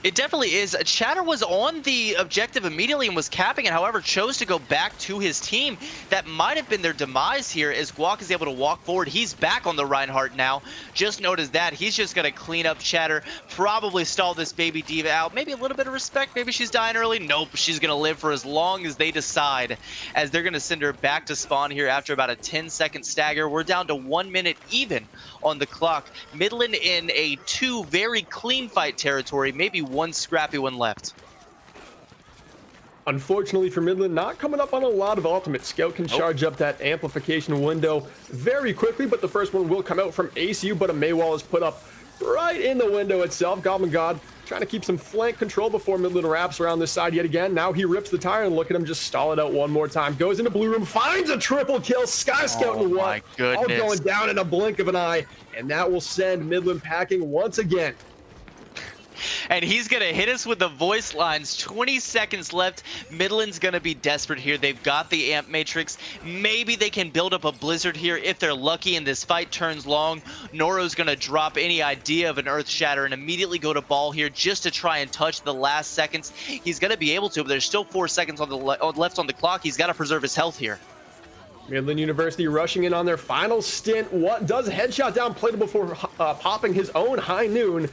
It definitely is. Chatter was on the objective immediately and was capping it, however, chose to go back to his team. That might have been their demise here, as Guac is able to walk forward. He's back on the Reinhardt now. Just notice that. He's just going to clean up Chatter, probably stall this baby diva out. Maybe a little bit of respect. Maybe she's dying early. Nope, she's going to live for as long as they decide, as they're going to send her back to spawn here after about a 10-second stagger. We're down to 1 minute even on the clock. Midland in a 2 very clean fight territory, maybe one scrappy one left. Unfortunately for Midland, not coming up on a lot of ultimates. Scout can charge up that amplification window very quickly, but the first one will come out from ACU, but a Maywall is put up right in the window itself. Goblin God trying to keep some flank control before Midland wraps around this side yet again. Now he rips the tire, and look at him just stall it out one more time. Goes into blue room, finds a triple kill. Sky Scout and what? My goodness. All going down in a blink of an eye, and that will send Midland packing once again. And he's going to hit us with the voice lines. 20 seconds left. Midland's going to be desperate here. They've got the amp matrix. Maybe they can build up a blizzard here if they're lucky and this fight turns long. Noro's going to drop any idea of an earth shatter and immediately go to ball here just to try and touch the last seconds. He's going to be able to, but there's still 4 seconds on the left on the clock. He's got to preserve his health here. Midland University rushing in on their final stint. What does headshot down Plato before popping his own high noon.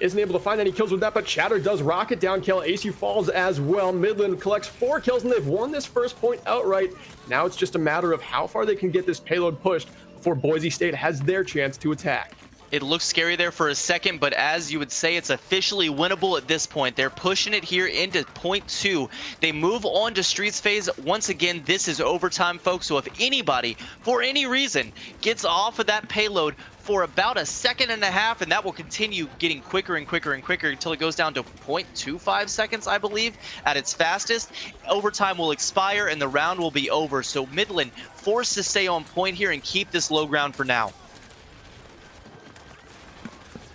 Isn't able to find any kills with that, but Chatter does rocket down kill. ACU falls as well. Midland collects 4 kills, and they've won this first point outright. Now it's just a matter of how far they can get this payload pushed before Boise State has their chance to attack. It looks scary there for a second, but as you would say, it's officially winnable at this point. They're pushing it here into point 2. They move on to Streets phase. Once again, this is overtime, folks. So if anybody, for any reason, gets off of that payload for about a second and a half, and that will continue getting quicker and quicker and quicker until it goes down to 0.25 seconds, I believe, at its fastest. Overtime will expire and the round will be over. So Midland forced to stay on point here and keep this low ground for now.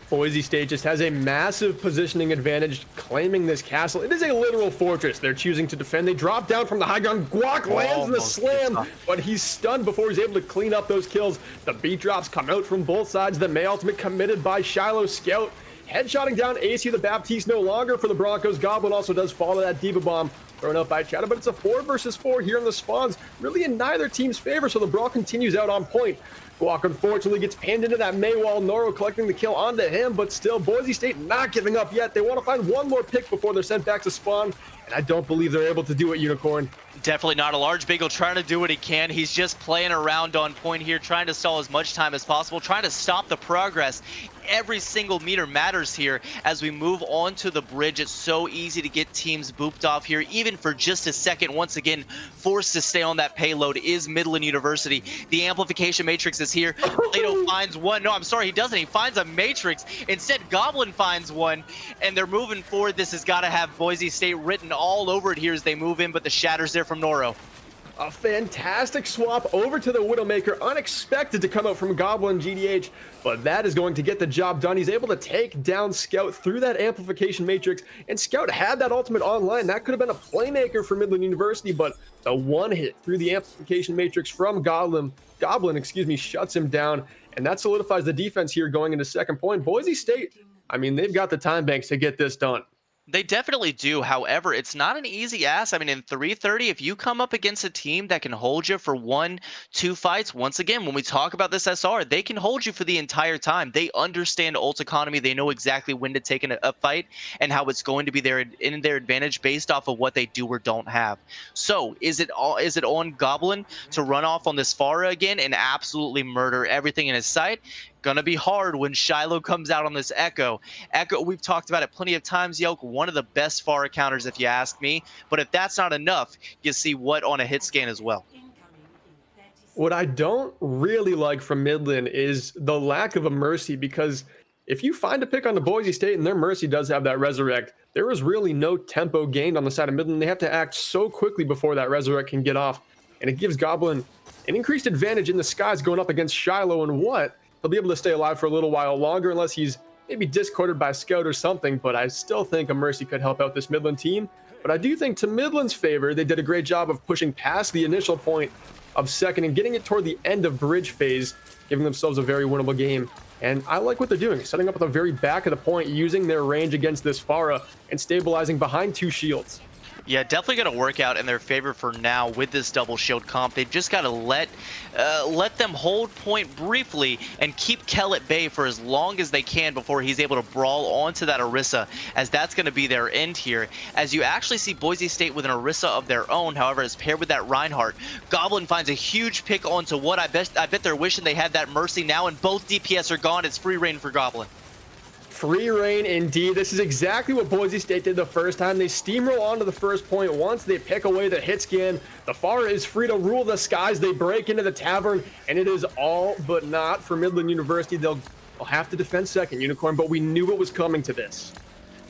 Boise State just has a massive positioning advantage, claiming this castle. It is a literal fortress they're choosing to defend. They drop down from the high ground. Guac lands in the slam, but he's stunned before he's able to clean up those kills. The beat drops come out from both sides. The May ultimate committed by Shiloh Scout. Headshotting down AC the Baptiste no longer for the Broncos. Goblin also does follow that Diva Bomb thrown out by Chatter, but it's a 4 versus 4 here in the spawns. Really in neither team's favor, so the brawl continues out on point. Guac unfortunately gets pinned into that Maywall. Noro collecting the kill onto him, but still Boise State not giving up yet. They want to find one more pick before they're sent back to spawn, and I don't believe they're able to do it, Unicorn. Definitely not. A large Beagle trying to do what he can. He's just playing around on point here, trying to stall as much time as possible, trying to stop the progress. Every single meter matters here as we move on to the bridge. It's so easy to get teams booped off here, even for just a second. Once again, forced to stay on that payload is Midland University. The amplification matrix is here. Plato finds one. No, I'm sorry, he doesn't. He finds a matrix. Instead, Goblin finds one, and they're moving forward. This has got to have Boise State written all over it here as they move in, but the shatter's there from Noro. A fantastic swap over to the Widowmaker, unexpected to come out from Goblin GDH, but that is going to get the job done. He's able to take down Scout through that amplification matrix, and Scout had that ultimate online. That could have been a playmaker for Midland University, but the one hit through the amplification matrix from Goblin, shuts him down, and that solidifies the defense here going into second point. Boise State, I mean, they've got the time banks to get this done. They definitely do. However, it's not an easy ask. I mean, in 330, if you come up against a team that can hold you for 1, 2 fights, once again, when we talk about this SR, they can hold you for the entire time. They understand ult economy. They know exactly when to take a fight and how it's going to be in their advantage based off of what they do or don't have. So, is it on Goblin to run off on this Pharah again and absolutely murder everything in his sight? Gonna be hard when Shiloh comes out on this Echo. Echo, we've talked about it plenty of times, Yoke. One of the best Pharah counters, if you ask me. But if that's not enough, you see what on a hit scan as well. What I don't really like from Midland is the lack of a Mercy, because if you find a pick on the Boise State and their Mercy does have that Resurrect, there is really no tempo gained on the side of Midland. They have to act so quickly before that Resurrect can get off, and it gives Goblin an increased advantage in the skies going up against Shiloh, and what? He'll be able to stay alive for a little while longer unless he's maybe discorded by Scout or something, but I still think a Mercy could help out this Midland team. But I do think, to Midland's favor, they did a great job of pushing past the initial point of second and getting it toward the end of bridge phase, giving themselves a very winnable game. And I like what they're doing, setting up at the very back of the point, using their range against this Pharah and stabilizing behind 2 shields. Yeah, definitely going to work out in their favor for now with this double shield comp. They've just got to let them hold point briefly and keep Kell at bay for as long as they can before he's able to brawl onto that Orisa, as that's going to be their end here. As you actually see Boise State with an Orisa of their own, however, is paired with that Reinhardt. Goblin finds a huge pick onto what I bet they're wishing they had that Mercy now, and both DPS are gone. It's free reign for Goblin. Free reign indeed. This is exactly what Boise State did the first time. They steamroll onto the first point. Once they pick away the hit scan, the Pharah is free to rule the skies. They break into the tavern, and it is all but not for Midland University. They'll have to defend second, Unicorn, but we knew it was coming to this.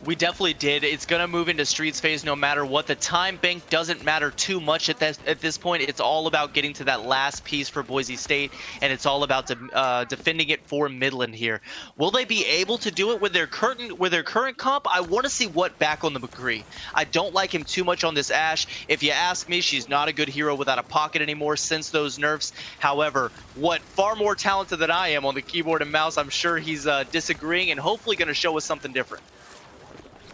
We definitely did. It's going to move into Streets phase no matter what. The time bank doesn't matter too much at this point. It's all about getting to that last piece for Boise State, and it's all about defending it for Midland here. Will they be able to do it with their current comp? I want to see what back on the McCree. I don't like him too much on this Ashe. If you ask me, she's not a good hero without a pocket anymore since those nerfs. However, what far more talented than I am on the keyboard and mouse, I'm sure he's disagreeing and hopefully going to show us something different.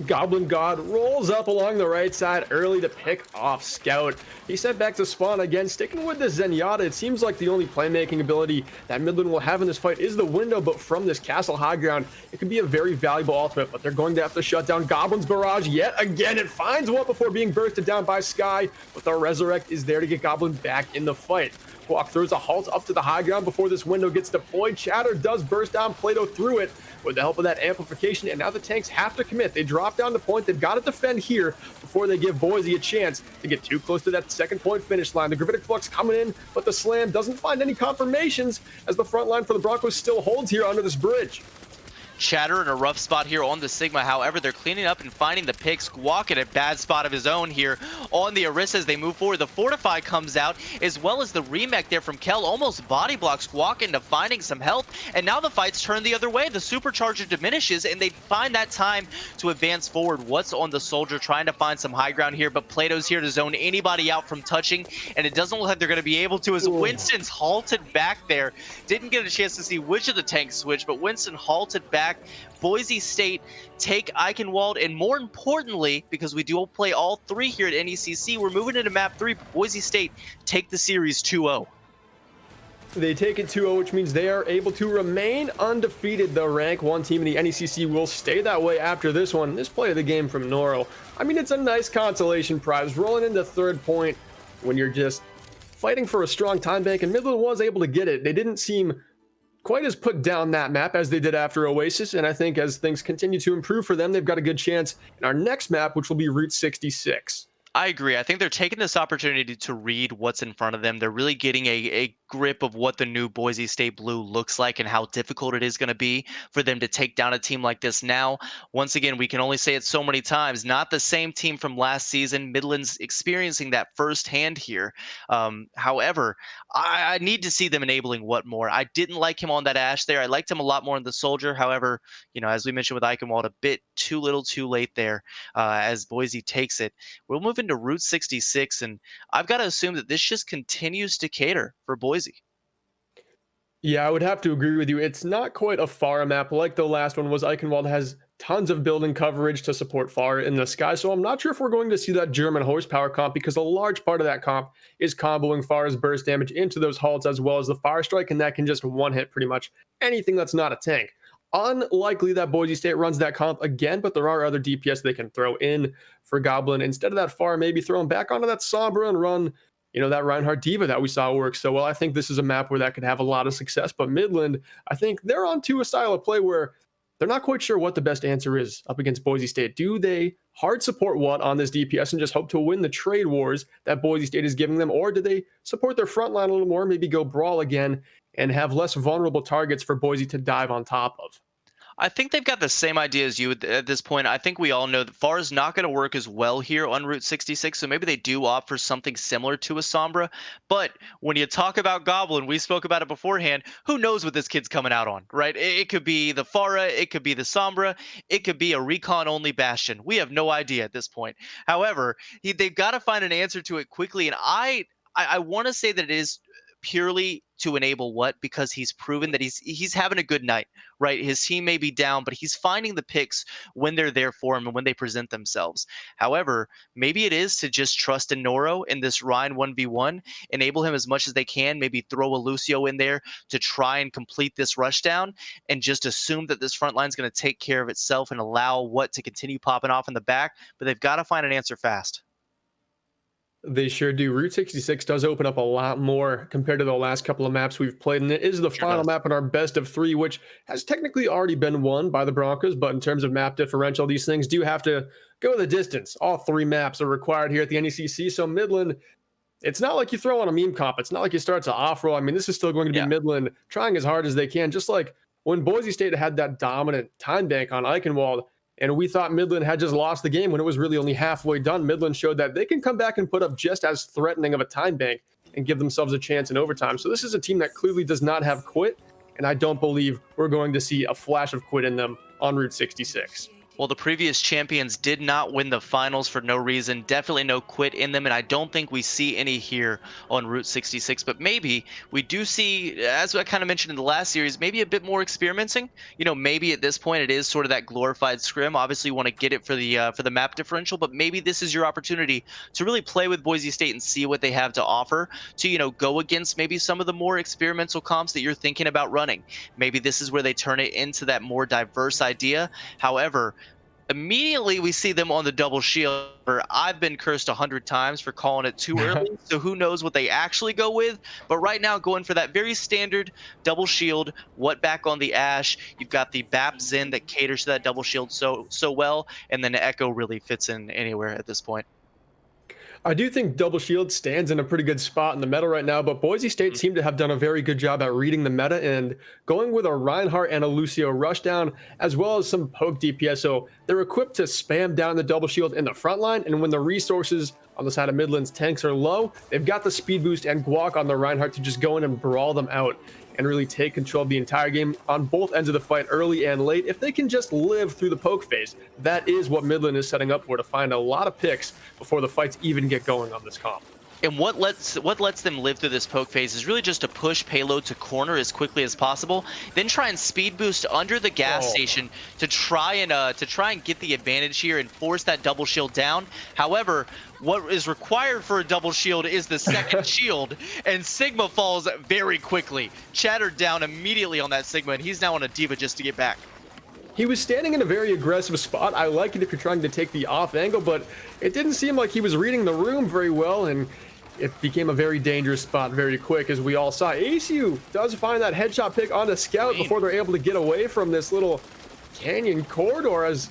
Goblin God rolls up along the right side early to pick off Scout. He's sent back to spawn again, sticking with the Zenyatta. It seems like the only playmaking ability that Midland will have in this fight is the window, but from this castle high ground, it could be a very valuable ultimate, but they're going to have to shut down Goblin's barrage yet again. It finds one before being bursted down by Sky, but the Resurrect is there to get Goblin back in the fight. Quack throws a halt up to the high ground before this window gets deployed. Chatter does burst down Plato through it with the help of that amplification, and now the tanks have to commit. They drop down the point. They've got to defend here before they give Boise a chance to get too close to that second point finish line. The Gravitic Flux coming in, but the slam doesn't find any confirmations as the front line for the Broncos still holds here under this bridge. Chatter in a rough spot here on the Sigma. However, they're cleaning up and finding the pick. Squawk in a bad spot of his own here on the Orisa as they move forward. The Fortify comes out, as well as the remake there from Kell. Almost body blocks Squawk into finding some health. And now the fight's turned the other way. The Supercharger diminishes, and they find that time to advance forward. What's on the Soldier, trying to find some high ground here, but Plato's here to zone anybody out from touching, and it doesn't look like they're going to be able to, as Winston's halted back there. Didn't get a chance to see which of the tanks switched, but Winston halted back. Boise State take Eichenwald, and more importantly, because we do play all 3 here at NECC, we're moving into map 3. Boise State take the series 2-0. They take it 2-0, which means they are able to remain undefeated. The rank 1 team in the NECC will stay that way after this one. This play of the game from Noro, I mean, it's a nice consolation prize. Rolling into third point when you're just fighting for a strong time bank, and Midland was able to get it. They didn't seem quite as put down that map as they did after Oasis, and I think as things continue to improve for them, they've got a good chance in our next map, which will be Route 66. I agree. I think they're taking this opportunity to read what's in front of them. They're really getting a grip of what the new Boise State Blue looks like and how difficult it is going to be for them to take down a team like this now. Once again, we can only say it so many times. Not the same team from last season. Midland's experiencing that firsthand here. However, I need to see them enabling what more. I didn't like him on that Ashe there. I liked him a lot more in the Soldier. However, you know, as we mentioned with Eichenwald, a bit too little too late there as Boise takes it. We'll move into Route 66, and I've got to assume that this just continues to cater for Boise. Yeah, I would have to agree with you. It's not quite a FARA map like the last one was. Eichenwald has tons of building coverage to support FARA in the sky, so I'm not sure if we're going to see that German horsepower comp because a large part of that comp is comboing FARA's burst damage into those halts as well as the fire strike, and that can just one-hit pretty much anything that's not a tank. Unlikely that Boise State runs that comp again, but there are other DPS they can throw in for Goblin. Instead of that FARA, maybe throw him back onto that Sombra and run that Reinhardt Diva that we saw work so well. I think this is a map where that could have a lot of success. But Midland, I think they're onto a style of play where they're not quite sure what the best answer is up against Boise State. Do they hard support what on this DPS and just hope to win the trade wars that Boise State is giving them? Or do they support their front line a little more, maybe go brawl again and have less vulnerable targets for Boise to dive on top of? I think they've got the same idea as you at this point. I think we all know that FAR is not going to work as well here on Route 66, so maybe they do opt for something similar to a Sombra. But when you talk about Goblin, we spoke about it beforehand, who knows what this kid's coming out on, right? It could be the FARA, it could be the Sombra, it could be a recon-only Bastion. We have no idea at this point. However, they've got to find an answer to it quickly, and I want to say that it is purely to enable what, because he's proven that he's having a good night, right? His team may be down, but he's finding the picks when they're there for him and when they present themselves. However, maybe it is to just trust in Noro in this Ryan 1v1, enable him as much as they can, maybe throw a Lucio in there to try and complete this rush down, and just assume that this front line is going to take care of itself and allow what to continue popping off in the back. But they've got to find an answer fast. They sure do. Route 66 does open up a lot more compared to the last couple of maps we've played, and it is the final map in our best of three, which has technically already been won by the Broncos, but in terms of map differential, these things do have to go the distance. All three maps are required here at the NECC, so Midland, it's not like you throw on a meme comp. It's not like you start to off-roll. I mean, this is still going to be Midland trying as hard as they can, just like when Boise State had that dominant time bank on Eichenwald, and we thought Midland had just lost the game when it was really only halfway done. Midland showed that they can come back and put up just as threatening of a time bank and give themselves a chance in overtime. So this is a team that clearly does not have quit, and I don't believe we're going to see a flash of quit in them on Route 66. Well, the previous champions did not win the finals for no reason. Definitely no quit in them, and I don't think we see any here on Route 66. But maybe we do see, as I kind of mentioned in the last series, maybe a bit more experimenting. Maybe at this point it is sort of that glorified scrim. Obviously, you want to get it for the map differential, but maybe this is your opportunity to really play with Boise State and see what they have to offer. To go against maybe some of the more experimental comps that you're thinking about running. Maybe this is where they turn it into that more diverse idea. However, immediately we see them on the double shield. I've been cursed 100 times for calling it too early, so who knows what they actually go with. But right now, going for that very standard double shield, what back on the Ash. You've got the BAP Zen that caters to that double shield so well, and then Echo really fits in anywhere at this point. I do think Double Shield stands in a pretty good spot in the meta right now, but Boise State seemed to have done a very good job at reading the meta and going with a Reinhardt and a Lucio rushdown, as well as some poke DPS. So they're equipped to spam down the Double Shield in the front line, and when the resources on the side of Midland's tanks are low, they've got the speed boost and guac on the Reinhardt to just go in and brawl them out and really take control of the entire game on both ends of the fight, early and late. If they can just live through the poke phase, that is what Midland is setting up for, to find a lot of picks before the fights even get going on this comp. And what lets them live through this poke phase is really just to push payload to corner as quickly as possible, then try and speed boost under the gas station to try and get the advantage here and force that double shield down. However, what is required for a double shield is the second shield, and Sigma falls very quickly, shattered down immediately on that Sigma, and he's now on a Diva just to get back. He was standing in a very aggressive spot. I like it if you're trying to take the off angle, but it didn't seem like he was reading the room very well, and it became a very dangerous spot very quick, as we all saw. ACU does find that headshot pick on the scout before they're able to get away from this little canyon corridor, as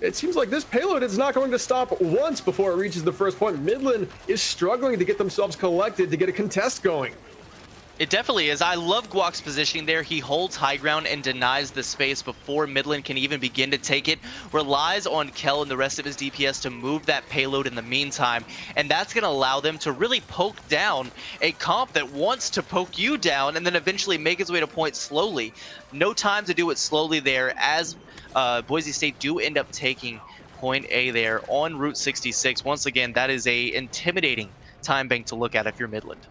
it seems like this payload is not going to stop once before it reaches the first point. Midland is struggling to get themselves collected to get a contest going. It definitely is. I love Guac's positioning there. He holds high ground and denies the space before Midland can even begin to take it. Relies on Kel and the rest of his DPS to move that payload in the meantime. And that's going to allow them to really poke down a comp that wants to poke you down and then eventually make its way to point slowly. No time to do it slowly there, as Boise State do end up taking point A there on Route 66. Once again, that is a intimidating time bank to look at if you're Midland.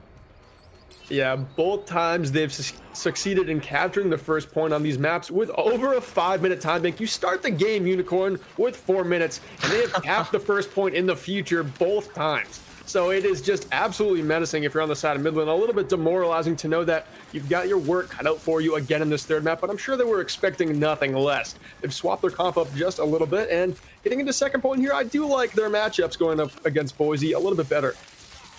Yeah, both times they've succeeded in capturing the first point on these maps with over a 5-minute time bank. You start the game, Unicorn, with 4 minutes, and they have capped the first point in the future both times. So it is just absolutely menacing if you're on the side of Midland. A little bit demoralizing to know that you've got your work cut out for you again in this third map, but I'm sure they were expecting nothing less. They've swapped their comp up just a little bit, and getting into second point here, I do like their matchups going up against Boise a little bit better.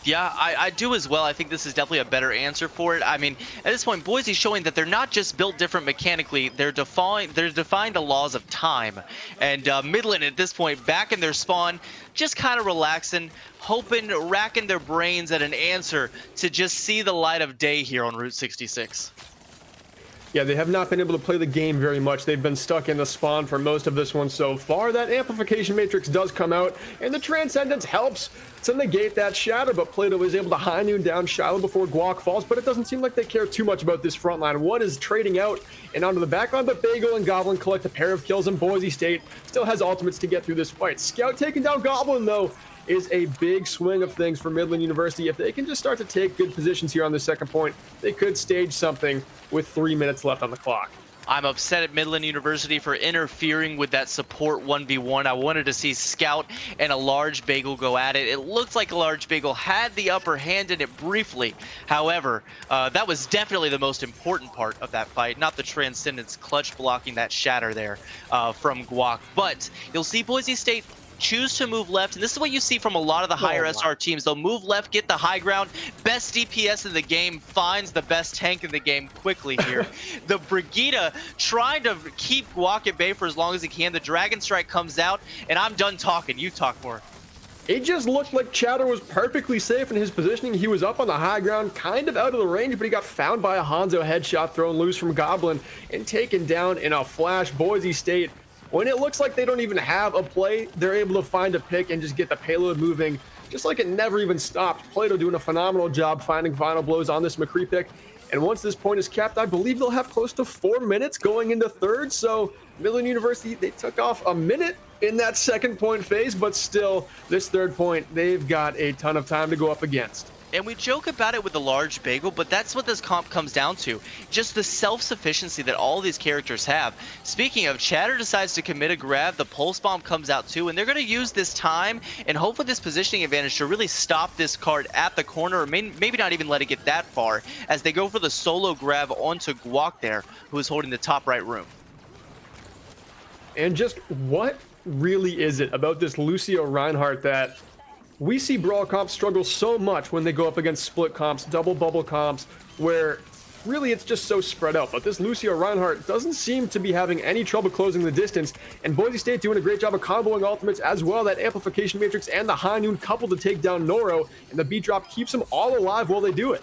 Yeah, I do as well. I think this is definitely a better answer for it. I mean, at this point, Boise's showing that they're not just built different mechanically, they're defying the laws of time. And Midland at this point, back in their spawn, just kind of relaxing, hoping, racking their brains at an answer to just see the light of day here on Route 66. Yeah, they have not been able to play the game very much. They've been stuck in the spawn for most of this one so far. That amplification matrix does come out, and the Transcendence helps to negate that shatter, but Plato is able to high noon down Shiloh before Guac falls, but it doesn't seem like they care too much about this front line. One is trading out and onto the back line, but Bagel and Goblin collect a pair of kills, and Boise State still has ultimates to get through this fight. Scout taking down Goblin, though, is a big swing of things for Midland University. If they can just start to take good positions here on the second point, they could stage something with 3 minutes left on the clock. I'm upset at Midland University for interfering with that support 1v1. I wanted to see Scout and a large bagel go at it. It looked like a large bagel had the upper hand in it briefly. However, that was definitely the most important part of that fight, not the Transcendence clutch blocking that shatter there from Guac. But you'll see Boise State choose to move left, and this is what you see from a lot of the higher SR teams. They'll move left, get the high ground. Best DPS in the game finds the best tank in the game quickly here. The Brigida trying to keep Guac at bay for as long as he can. The Dragon Strike comes out, and I'm done talking. You talk more. It just looked like Chatter was perfectly safe in his positioning. He was up on the high ground, kind of out of the range, but he got found by a Hanzo headshot thrown loose from Goblin and taken down in a flash. Boise State, when it looks like they don't even have a play, they're able to find a pick and just get the payload moving, just like it never even stopped. Plato doing a phenomenal job finding final blows on this McCree pick. And once this point is capped, I believe they'll have close to 4 minutes going into third. So Midland University, they took off a minute in that second point phase, but still, this third point, they've got a ton of time to go up against. And we joke about it with the large bagel, but that's what this comp comes down to. Just the self-sufficiency that all these characters have. Speaking of, Chatter decides to commit a grab, the pulse bomb comes out too, and they're going to use this time and hope with this positioning advantage to really stop this card at the corner, or maybe not even let it get that far, as they go for the solo grab onto Guac there, who is holding the top right room. And just what really is it about this Lucio Reinhardt that we see brawl comps struggle so much when they go up against split comps, double bubble comps, where really it's just so spread out. But this Lucio Reinhardt doesn't seem to be having any trouble closing the distance, and Boise State doing a great job of comboing ultimates as well. That amplification matrix and the high noon coupled to take down Noro, and the beat drop keeps them all alive while they do it.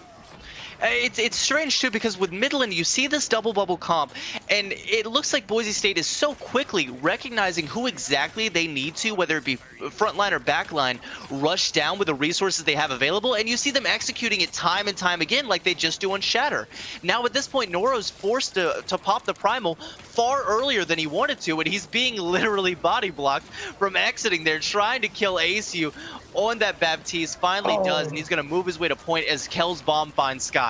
It's strange too, because with Midland you see this double bubble comp, and it looks like Boise State is so quickly recognizing who exactly they need to, whether it be frontline or backline, rush down with the resources they have available, and you see them executing it time and time again like they just do on Shatter. Now at this point, Noro's forced to pop the primal far earlier than he wanted to, and he's being literally body blocked from exiting there, trying to kill ASU on that Baptiste. Finally does, and he's going to move his way to point as Kel's bomb finds Sky.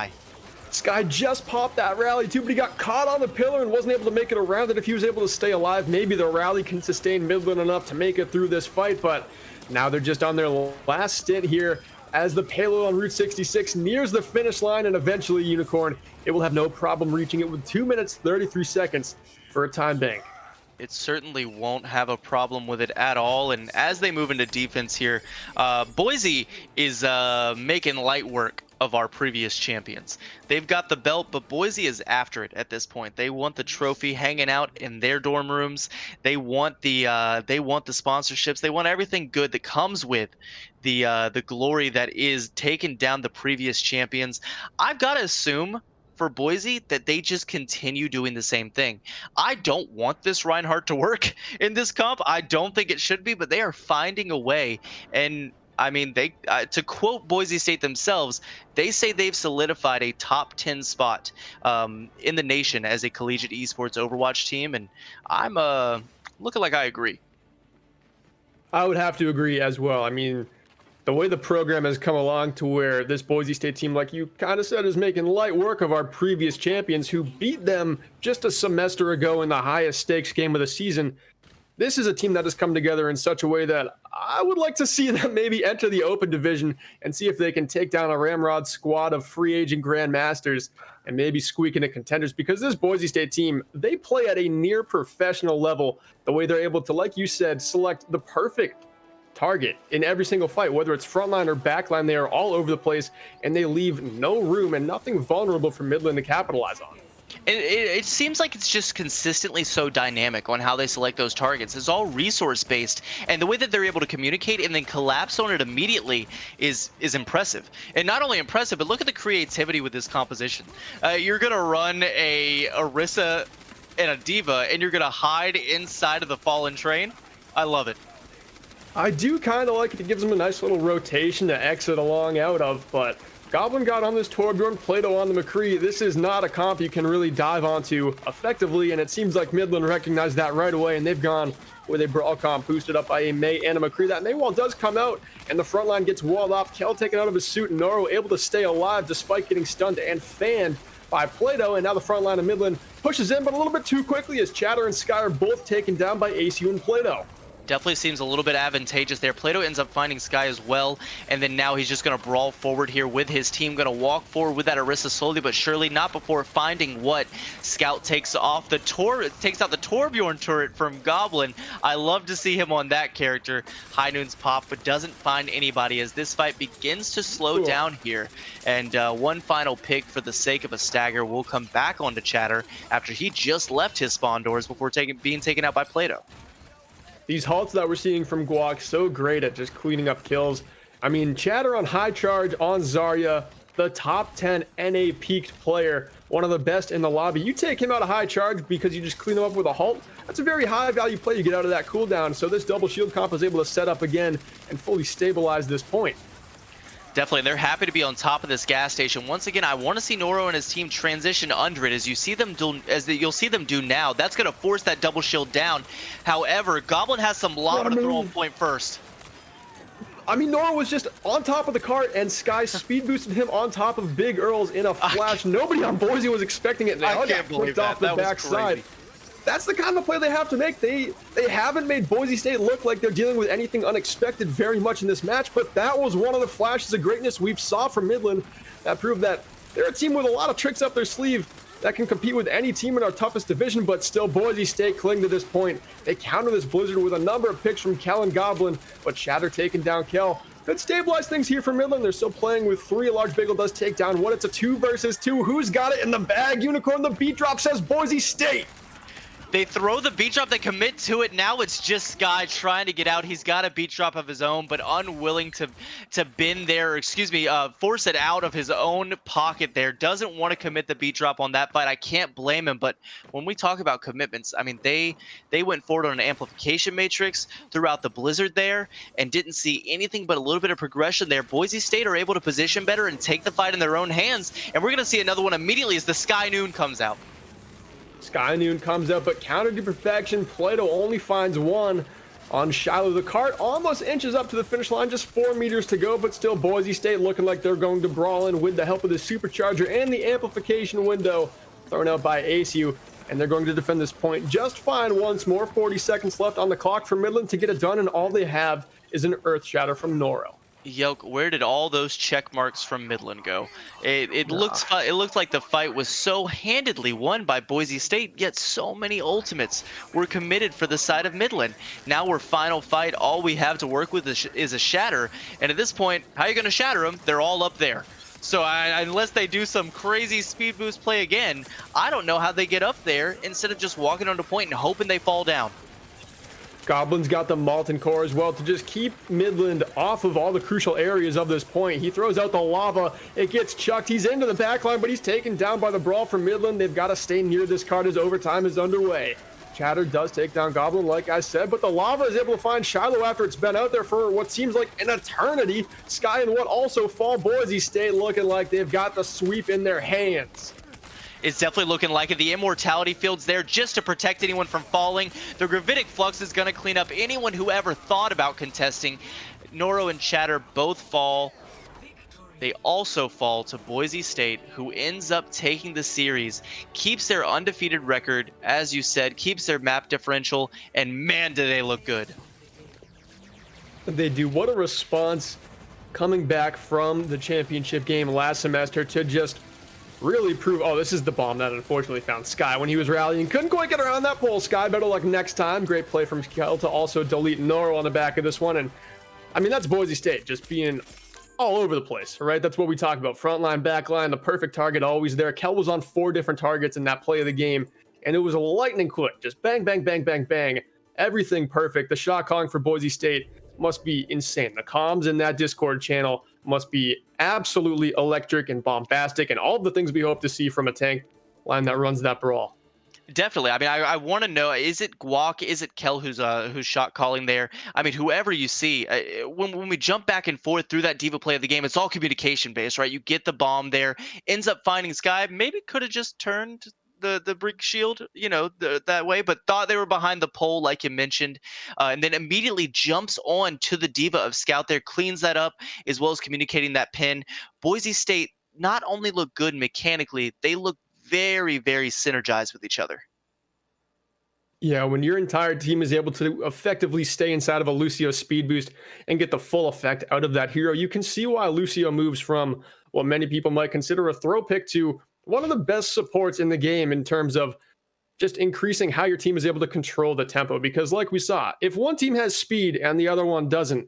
Sky just popped that rally too, but he got caught on the pillar and wasn't able to make it around it. If he was able to stay alive, maybe the rally can sustain Midland enough to make it through this fight, but now they're just on their last stint here as the payload on Route 66 nears the finish line, and eventually Unicorn, it will have no problem reaching it with 2 minutes 33 seconds for a time bank. It certainly won't have a problem with it at all. And as they move into defense here, Boise is making light work of our previous champions. They've got the belt, but Boise is after it at this point. They want the trophy hanging out in their dorm rooms. They want the sponsorships. They want everything good that comes with the glory that is taking down the previous champions. I've got to assume for Boise that they just continue doing the same thing. I don't want this Reinhardt to work in this comp. I don't think it should be, but they are finding a way. And I mean, they to quote Boise State themselves, they say they've solidified a top 10 spot in the nation as a collegiate esports Overwatch team, and I'm looking like I agree. I would have to agree as well. I mean, the way the program has come along to where this Boise State team, like you kind of said, is making light work of our previous champions who beat them just a semester ago in the highest stakes game of the season. This is a team that has come together in such a way that I would like to see them maybe enter the open division and see if they can take down a ramrod squad of free agent grandmasters and maybe squeak into contenders, because this Boise State team, they play at a near professional level, the way they're able to, like you said, select the perfect target in every single fight, whether it's frontline or backline. They are all over the place, and they leave no room and nothing vulnerable for Midland to capitalize on. It seems like it's just consistently so dynamic on how they select those targets. It's all resource based, and the way that they're able to communicate and then collapse on it immediately is impressive. And not only impressive, but look at the creativity with this composition. You're gonna run a Orisa and a Diva, and you're gonna hide inside of the Fallen Train. I love it. I do kind of like it. It gives them a nice little rotation to exit along out of, but Goblin got on this Torbjorn, Plato on the McCree. This is not a comp you can really dive onto effectively, and it seems like Midland recognized that right away, and they've gone with a brawl comp boosted up by a May and a McCree. That May wall does come out, and the front line gets walled off. Kel taken out of his suit, and Noro able to stay alive despite getting stunned and fanned by Plato, and now the front line of Midland pushes in, but a little bit too quickly as Chatter and Sky are both taken down by ACU and Plato. Definitely seems a little bit advantageous there. Plato ends up finding Sky as well, and then now he's just going to brawl forward here with his team. Going to walk forward with that Orisa slowly but surely, not before finding what Scout takes off the takes out the Torbjorn turret from Goblin. I love to see him on that character. High Noon's pop, but doesn't find anybody as this fight begins to slow down here. And one final pick for the sake of a stagger will come back onto Chatter after he just left his spawn doors before being taken out by Plato. These halts that we're seeing from Guac, so great at just cleaning up kills. I mean, Chatter on high charge on Zarya, the top 10 NA peaked player, one of the best in the lobby. You take him out of high charge because you just clean him up with a halt. That's a very high value play you get out of that cooldown. So this double shield comp is able to set up again and fully stabilize this point. Definitely, they're happy to be on top of this gas station. Once again, I want to see Noro and his team transition under it, as you see them do, you'll see them do now. That's going to force that double shield down. However, Goblin has some lava to throw on point first. I mean, Noro was just on top of the cart, and Sky speed boosted him on top of Big Earls in a flash. Nobody on Boise was expecting it. I can't believe that. Off the backside. That's the kind of play they have to make. They haven't made Boise State look like they're dealing with anything unexpected very much in this match, but that was one of the flashes of greatness we've saw from Midland that proved that they're a team with a lot of tricks up their sleeve that can compete with any team in our toughest division, but still Boise State cling to this point. They counter this blizzard with a number of picks from Kel and Goblin, but Shatter taking down Kel. Could stabilize things here for Midland. They're still playing with 3. A large bagel does take down 1. It's a 2 versus 2. Who's got it in the bag? Unicorn, the beat drop says Boise State. They throw the beat drop, they commit to it. Now it's just Sky trying to get out. He's got a beat drop of his own, but unwilling to bend there, or excuse me, force it out of his own pocket there. Doesn't want to commit the beat drop on that fight. I can't blame him, but when we talk about commitments, I mean, they went forward on an amplification matrix throughout the blizzard there and didn't see anything but a little bit of progression there. Boise State are able to position better and take the fight in their own hands, and we're going to see another one immediately as the Sky Noon comes out. Sky Noon comes up, but countered to perfection. Plato only finds 1 on Shiloh. The cart almost inches up to the finish line, just 4 meters to go, but still Boise State looking like they're going to brawl in with the help of the supercharger and the amplification window thrown out by ACU, and they're going to defend this point just fine once more. 40 seconds left on the clock for Midland to get it done, and all they have is an Earth Shatter from Noro. Yelk, where did all those check marks from Midland go? It looked like the fight was so handedly won by Boise State, yet so many ultimates were committed for the side of Midland. Now we're final fight. All we have to work with is a shatter, and at this point, how are you going to shatter them? They're all up there. So unless they do some crazy speed boost play again, I don't know how they get up there instead of just walking onto point and hoping they fall down. Goblin's got the Molten Core as well to just keep Midland off of all the crucial areas of this point. He throws out the lava. It gets chucked. He's into the backline, but he's taken down by the brawl from Midland. They've got to stay near this card as overtime is underway. Chatter does take down Goblin, like I said, but the lava is able to find Shiloh after it's been out there for what seems like an eternity. Sky and what also fall Boise State looking like they've got the sweep in their hands. It's definitely looking like it. The immortality field's there just to protect anyone from falling. The gravitic flux is going to clean up anyone who ever thought about contesting. Noro and Chatter both fall. They also fall to Boise State, who ends up taking the series, keeps their undefeated record, as you said, keeps their map differential, and man, do they look good. They do. What a response coming back from the championship game last semester to just really prove, oh, this is the bomb that unfortunately found Sky when he was rallying. Couldn't quite get around that pole. Sky, better luck next time. Great play from Kel to also delete Noro on the back of this one. And I mean, that's Boise State just being all over the place, right? That's what we talk about. Front line, back line, the perfect target always there. Kel was on 4 different targets in that play of the game, and it was a lightning quick. Just bang, bang, bang, bang, bang. Everything perfect. The shot calling for Boise State must be insane. The comms in that Discord channel must be absolutely electric and bombastic, and all the things we hope to see from a tank line that runs that brawl. Definitely. I mean, I want to know, is it Guak? Is it Kel who's shot calling there? I mean, whoever you see, when we jump back and forth through that diva play of the game, it's all communication based, right? You get the bomb there, ends up finding Sky. Maybe could have just turned the brick shield, you know, that way, but thought they were behind the pole, like you mentioned, and then immediately jumps on to the diva of Scout there, cleans that up, as well as communicating that pin. Boise State not only look good mechanically, they look very, very synergized with each other. Yeah, when your entire team is able to effectively stay inside of a Lucio speed boost and get the full effect out of that hero, you can see why Lucio moves from what many people might consider a throw pick to one of the best supports in the game in terms of just increasing how your team is able to control the tempo. Because like we saw, if one team has speed and the other one doesn't,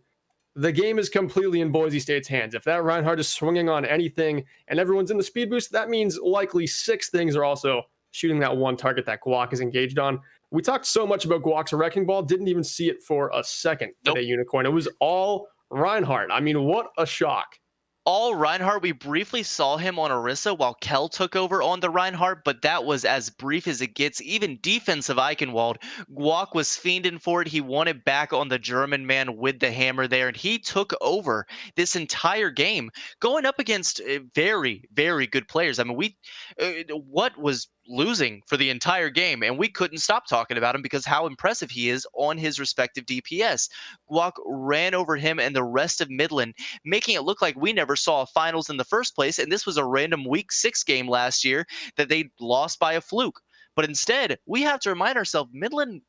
the game is completely in Boise State's hands. If that Reinhardt is swinging on anything and everyone's in the speed boost, that means likely 6 things are also shooting that one target that Guak is engaged on. We talked so much about Guak's wrecking ball, didn't even see it for a second today, Unicorn. It was all Reinhardt. I mean, what a shock. All Reinhardt, we briefly saw him on Orisa while Kel took over on the Reinhardt, but that was as brief as it gets. Even defensive Eichenwald, Guak was fiending for it. He wanted back on the German man with the hammer there, and he took over this entire game, going up against very, very good players. I mean, what was losing for the entire game, and we couldn't stop talking about him because how impressive he is on his respective DPS. Guak ran over him and the rest of Midland, making it look like we never saw a finals in the first place, and this was a random week 6 game last year that they lost by a fluke. But instead, we have to remind ourselves, Midland,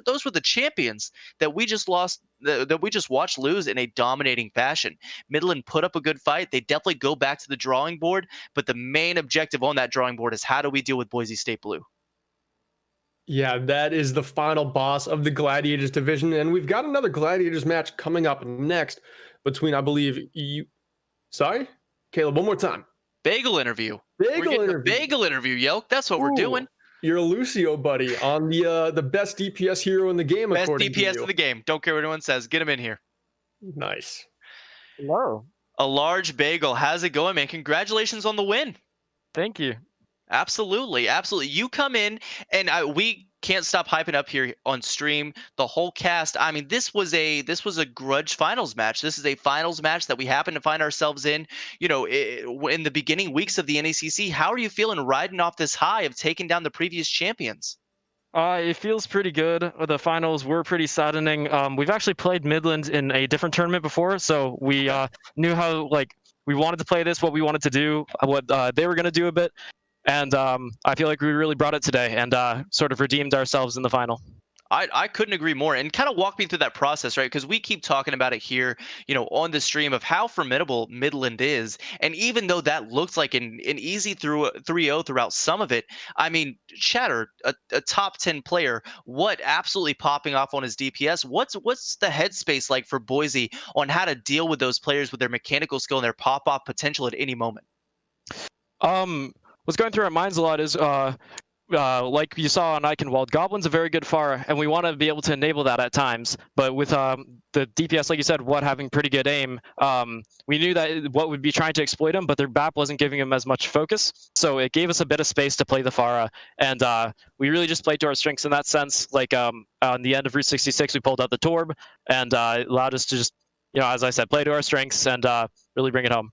those were the champions that we just lost, that we just watched lose in a dominating fashion. Midland put up a good fight. They definitely go back to the drawing board, but the main objective on that drawing board is how do we deal with Boise State Blue? Yeah, that is the final boss of the Gladiators division, and we've got another Gladiators match coming up next between, I believe, you. Sorry, Caleb, one more time. Bagel interview. Bagel interview, Yelk. That's what we're doing. You're a Lucio buddy on the best DPS hero in the game. Best DPS in the game. Don't care what anyone says. Get him in here. Nice. Hello. A large bagel. How's it going, man? Congratulations on the win. Thank you. Absolutely, absolutely. You come in, and we can't stop hyping up here on stream. The whole cast. I mean, this was a grudge finals match. This is a finals match that we happen to find ourselves in. You know, in the beginning weeks of the NECC. How are you feeling riding off this high of taking down the previous champions? It feels pretty good. The finals were pretty saddening. We've actually played Midland in a different tournament before, so we knew how we wanted to play this, what we wanted to do, what they were going to do a bit. And I feel like we really brought it today and sort of redeemed ourselves in the final. I couldn't agree more. And kind of walk me through that process, right? Because we keep talking about it here, you know, on the stream of how formidable Midland is. And even though that looks like an easy 3-0 throughout some of it, I mean, Chatter, a top 10 player, what absolutely popping off on his DPS? What's the headspace like for Boise on how to deal with those players with their mechanical skill and their pop-off potential at any moment? What's going through our minds a lot is like you saw on Eichenwald, Goblin's a very good Pharah, and we want to be able to enable that at times. But with the DPS, like you said, having pretty good aim, we knew that what would be trying to exploit him, but their BAP wasn't giving him as much focus. So it gave us a bit of space to play the Pharah, and we really just played to our strengths in that sense. Like on the end of Route 66, we pulled out the Torb, and it allowed us to just, you know, as I said, play to our strengths and really bring it home.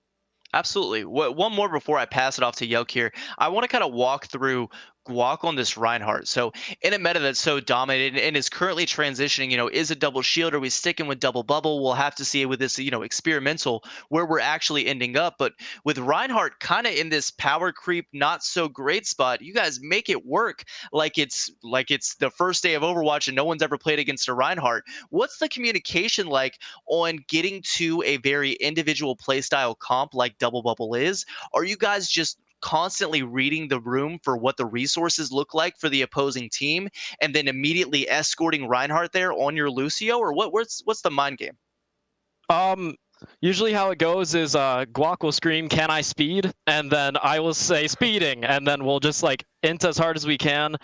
Absolutely. One more before I pass it off to Yoke here. I want to kind of walk through Guac on this Reinhardt. So in a meta that's so dominated and is currently transitioning, is it double shield? Are we sticking with double bubble? We'll have to see with this, experimental where we're actually ending up. But with Reinhardt kind of in this power creep, not so great spot, you guys make it work like it's the first day of Overwatch and no one's ever played against a Reinhardt. What's the communication like on getting to a very individual playstyle comp like double bubble is? Are you guys just constantly reading the room for what the resources look like for the opposing team and then immediately escorting Reinhardt there on your Lucio, or what's the mind game? Usually how it goes is Guac will scream, "Can I speed?" And then I will say speeding, and then we'll just like int as hard as we can.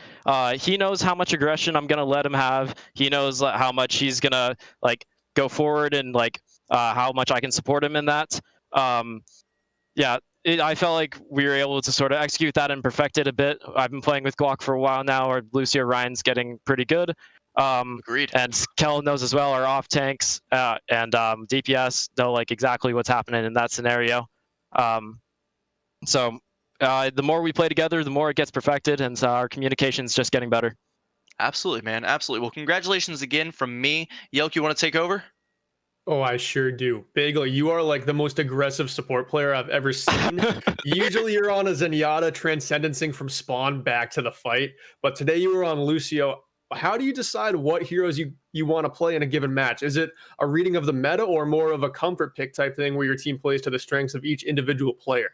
He knows how much aggression I'm gonna let him have. He knows how much he's gonna like go forward and like how much I can support him in that. I felt like we were able to sort of execute that and perfect it a bit. I've been playing with Guac for a while now. Our Lucio Ryan's getting pretty good. Agreed. And Kel knows as well our off tanks and DPS know like exactly what's happening in that scenario. So the more we play together, the more it gets perfected, and so our communication's just getting better. Absolutely, man. Absolutely. Well, congratulations again from me. Yelk, you want to take over? Oh, I sure do. Bagel, you are like the most aggressive support player I've ever seen. Usually you're on a Zenyatta transcendencing from spawn back to the fight, but today you were on Lucio. How do you decide what heroes you want to play in a given match? Is it a reading of the meta or more of a comfort pick type thing where your team plays to the strengths of each individual player?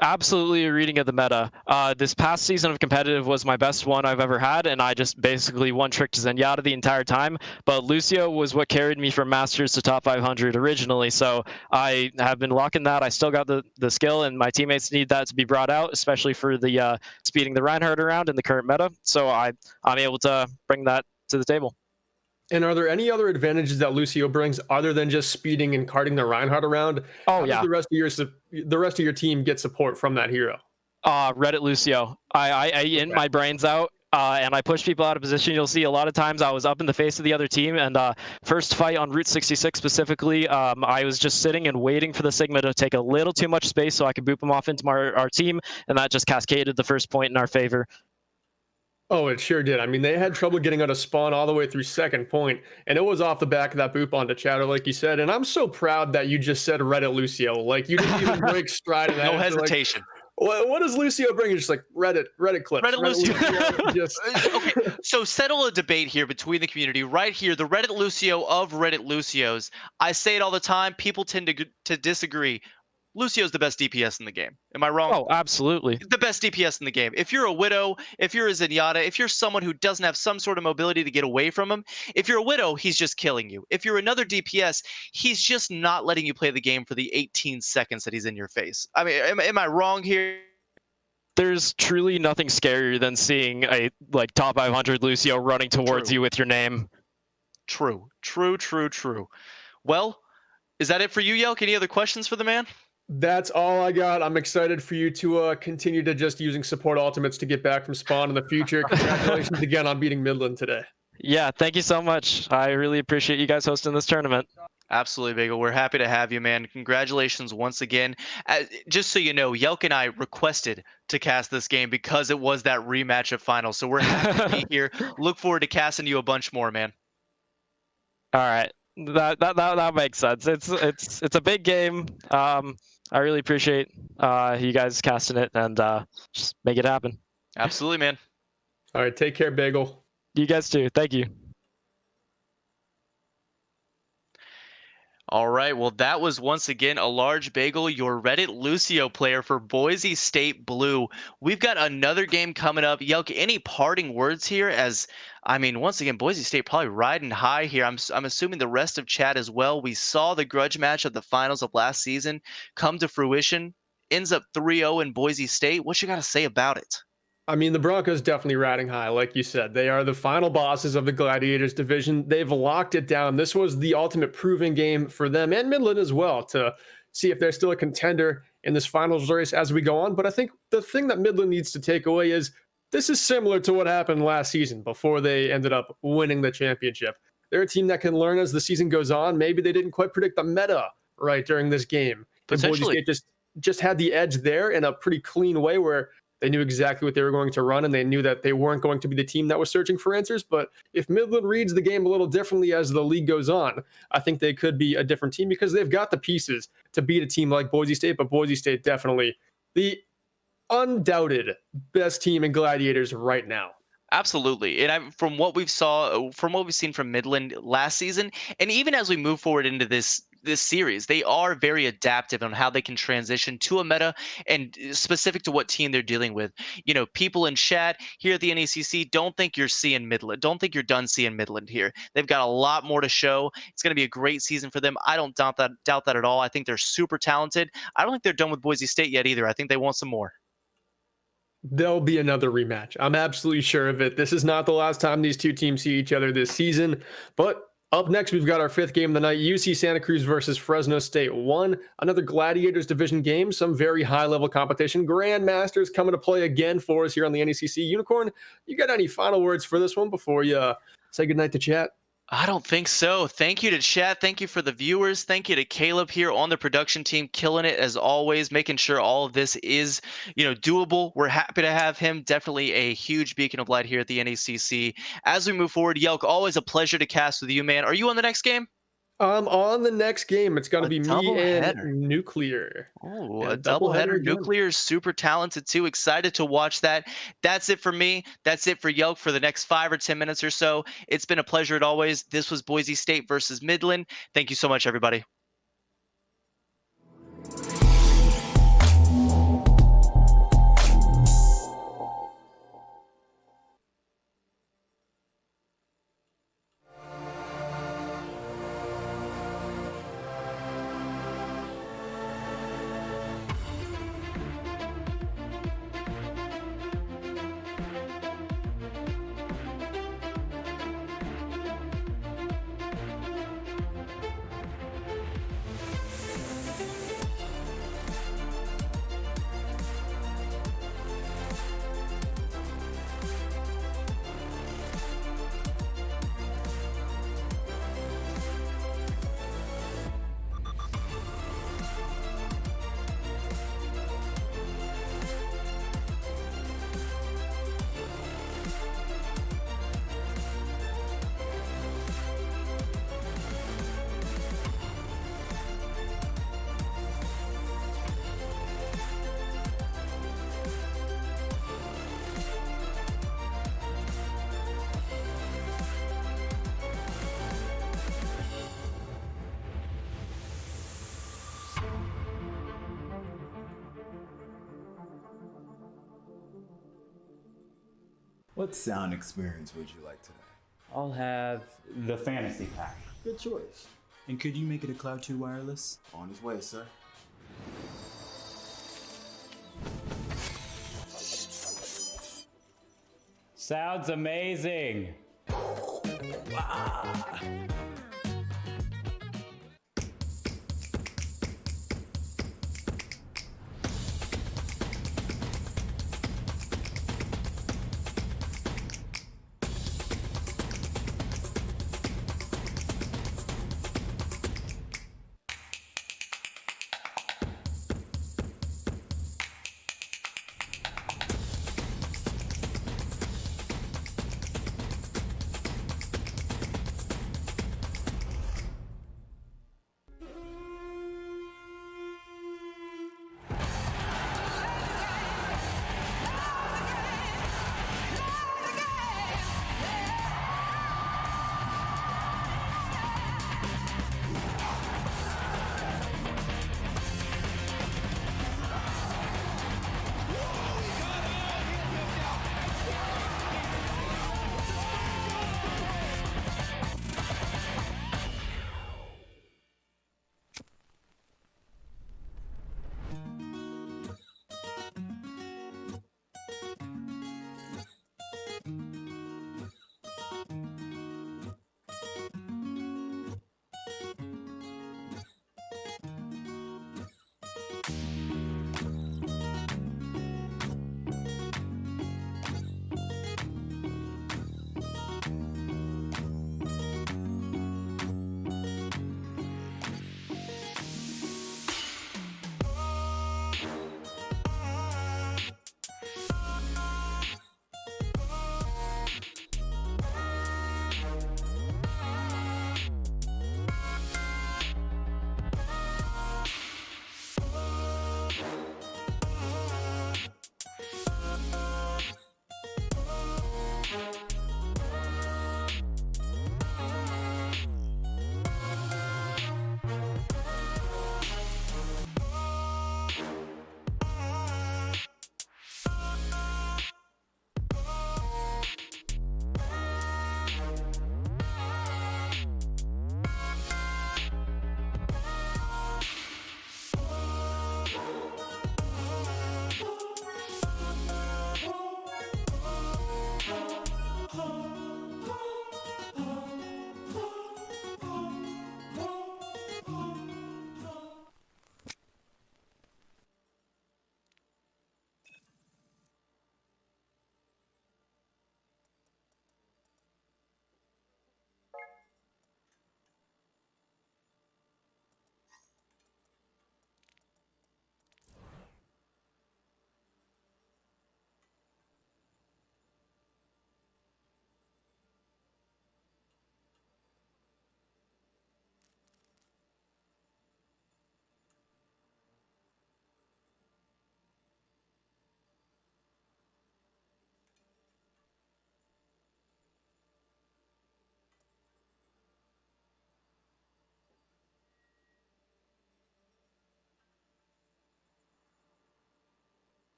Absolutely a reading of the meta. This past season of competitive was my best one I've ever had, and I just basically one-tricked Zenyatta the entire time. But Lucio was what carried me from Masters to top 500 originally, so I have been locking that. I still got the skill, and my teammates need that to be brought out, especially for the speeding the Reinhardt around in the current meta. So I'm able to bring that to the table. And are there any other advantages that Lucio brings other than just speeding and carting the Reinhardt around? Oh, How does the rest of your team get support from that hero? Reddit Lucio. I int my brains out and I push people out of position. You'll see a lot of times I was up in the face of the other team, and first fight on Route 66 specifically, I was just sitting and waiting for the Sigma to take a little too much space so I could boop them off into our team, and that just cascaded the first point in our favor. Oh, it sure did. I mean, they had trouble getting out of spawn all the way through second point, and it was off the back of that boop onto Chatter, like you said. And I'm so proud that you just said Reddit Lucio. Like, you didn't even break stride in that. No hesitation. Like, what does Lucio bring? You're just like Reddit clips. Reddit Lucio. Just... Okay, so settle a debate here between the community. Right here, the Reddit Lucio of Reddit Lucios. I say it all the time. People tend to disagree. Lucio's the best DPS in the game. Am I wrong? Oh, absolutely. The best DPS in the game. If you're a Widow, if you're a Zenyatta, if you're someone who doesn't have some sort of mobility to get away from him, if you're a Widow, he's just killing you. If you're another DPS, he's just not letting you play the game for the 18 seconds that he's in your face. I mean, am I wrong here? There's truly nothing scarier than seeing a like top 500 Lucio running towards you with your name. True. Well, is that it for you, Yelk? Any other questions for the man? That's all I got. I'm excited for you to continue to just using support ultimates to get back from spawn in the future. Congratulations again on beating Midland today. Yeah, thank you so much. I really appreciate you guys hosting this tournament. Absolutely, Bagel. We're happy to have you, man. Congratulations once again. Just so you know, Yelk and I requested to cast this game because it was that rematch of finals. So we're happy to be here. Look forward to casting you a bunch more, man. All right. That makes sense. It's a big game. I really appreciate you guys casting it, and just make it happen. Absolutely, man. All right, take care, Bagel. You guys too. Thank you. All right, well, that was once again a large Bagel, your Reddit Lucio player for Boise State Blue. We've got another game coming up. Yelk, any parting words here? As I mean, once again, Boise State probably riding high here. I'm assuming the rest of chat as well. We saw the grudge match of the finals of last season come to fruition. Ends up 3-0 in Boise State. What you got to say about it? I mean, the Broncos definitely riding high, like you said. They are the final bosses of the Gladiators division. They've locked it down. This was the ultimate proving game for them and Midland as well to see if they're still a contender in this finals race as we go on. But I think the thing that Midland needs to take away is this is similar to what happened last season before they ended up winning the championship. They're a team that can learn as the season goes on. Maybe they didn't quite predict the meta right during this game. And Boise State just just had the edge there in a pretty clean way where they knew exactly what they were going to run, and they knew that they weren't going to be the team that was searching for answers. But if Midland reads the game a little differently as the league goes on, I think they could be a different team because they've got the pieces to beat a team like Boise State. But Boise State definitely the undoubted best team in Gladiators right now. Absolutely. And from what we've seen from Midland last season, and even as we move forward into this series, they are very adaptive on how they can transition to a meta and specific to what team they're dealing with. You know, people in chat here at the NECC don't think you're seeing Midland. Don't think you're done seeing Midland here. They've got a lot more to show. It's going to be a great season for them. I don't doubt that at all. I think they're super talented. I don't think they're done with Boise State yet either. I think they want some more. There'll be another rematch. I'm absolutely sure of it. This is not the last time these two teams see each other this season. But up next, we've got our fifth game of the night, UC Santa Cruz versus Fresno State 1. Another Gladiators division game, some very high-level competition. Grandmasters coming to play again for us here on the NECC. Unicorn, you got any final words for this one before you say goodnight to chat? I don't think so. Thank you to chat. Thank you for the viewers. Thank you to Caleb here on the production team, killing it as always, making sure all of this is, doable. We're happy to have him. Definitely a huge beacon of light here at the NECC. As we move forward, Yelk, always a pleasure to cast with you, man. Are you on the next game? On the next game, it's going to be me and header. Nuclear. Oh, Yeah, a doubleheader. again. Nuclear is super talented too. Excited to watch that. That's it for me. That's it for Yelk for the next 5 or 10 minutes or so. It's been a pleasure as always. This was Boise State versus Midland. Thank you so much, everybody. What sound experience would you like today? I'll have the fantasy pack. Good choice. And could you make it a Cloud 2 wireless? On his way, sir. Sounds amazing.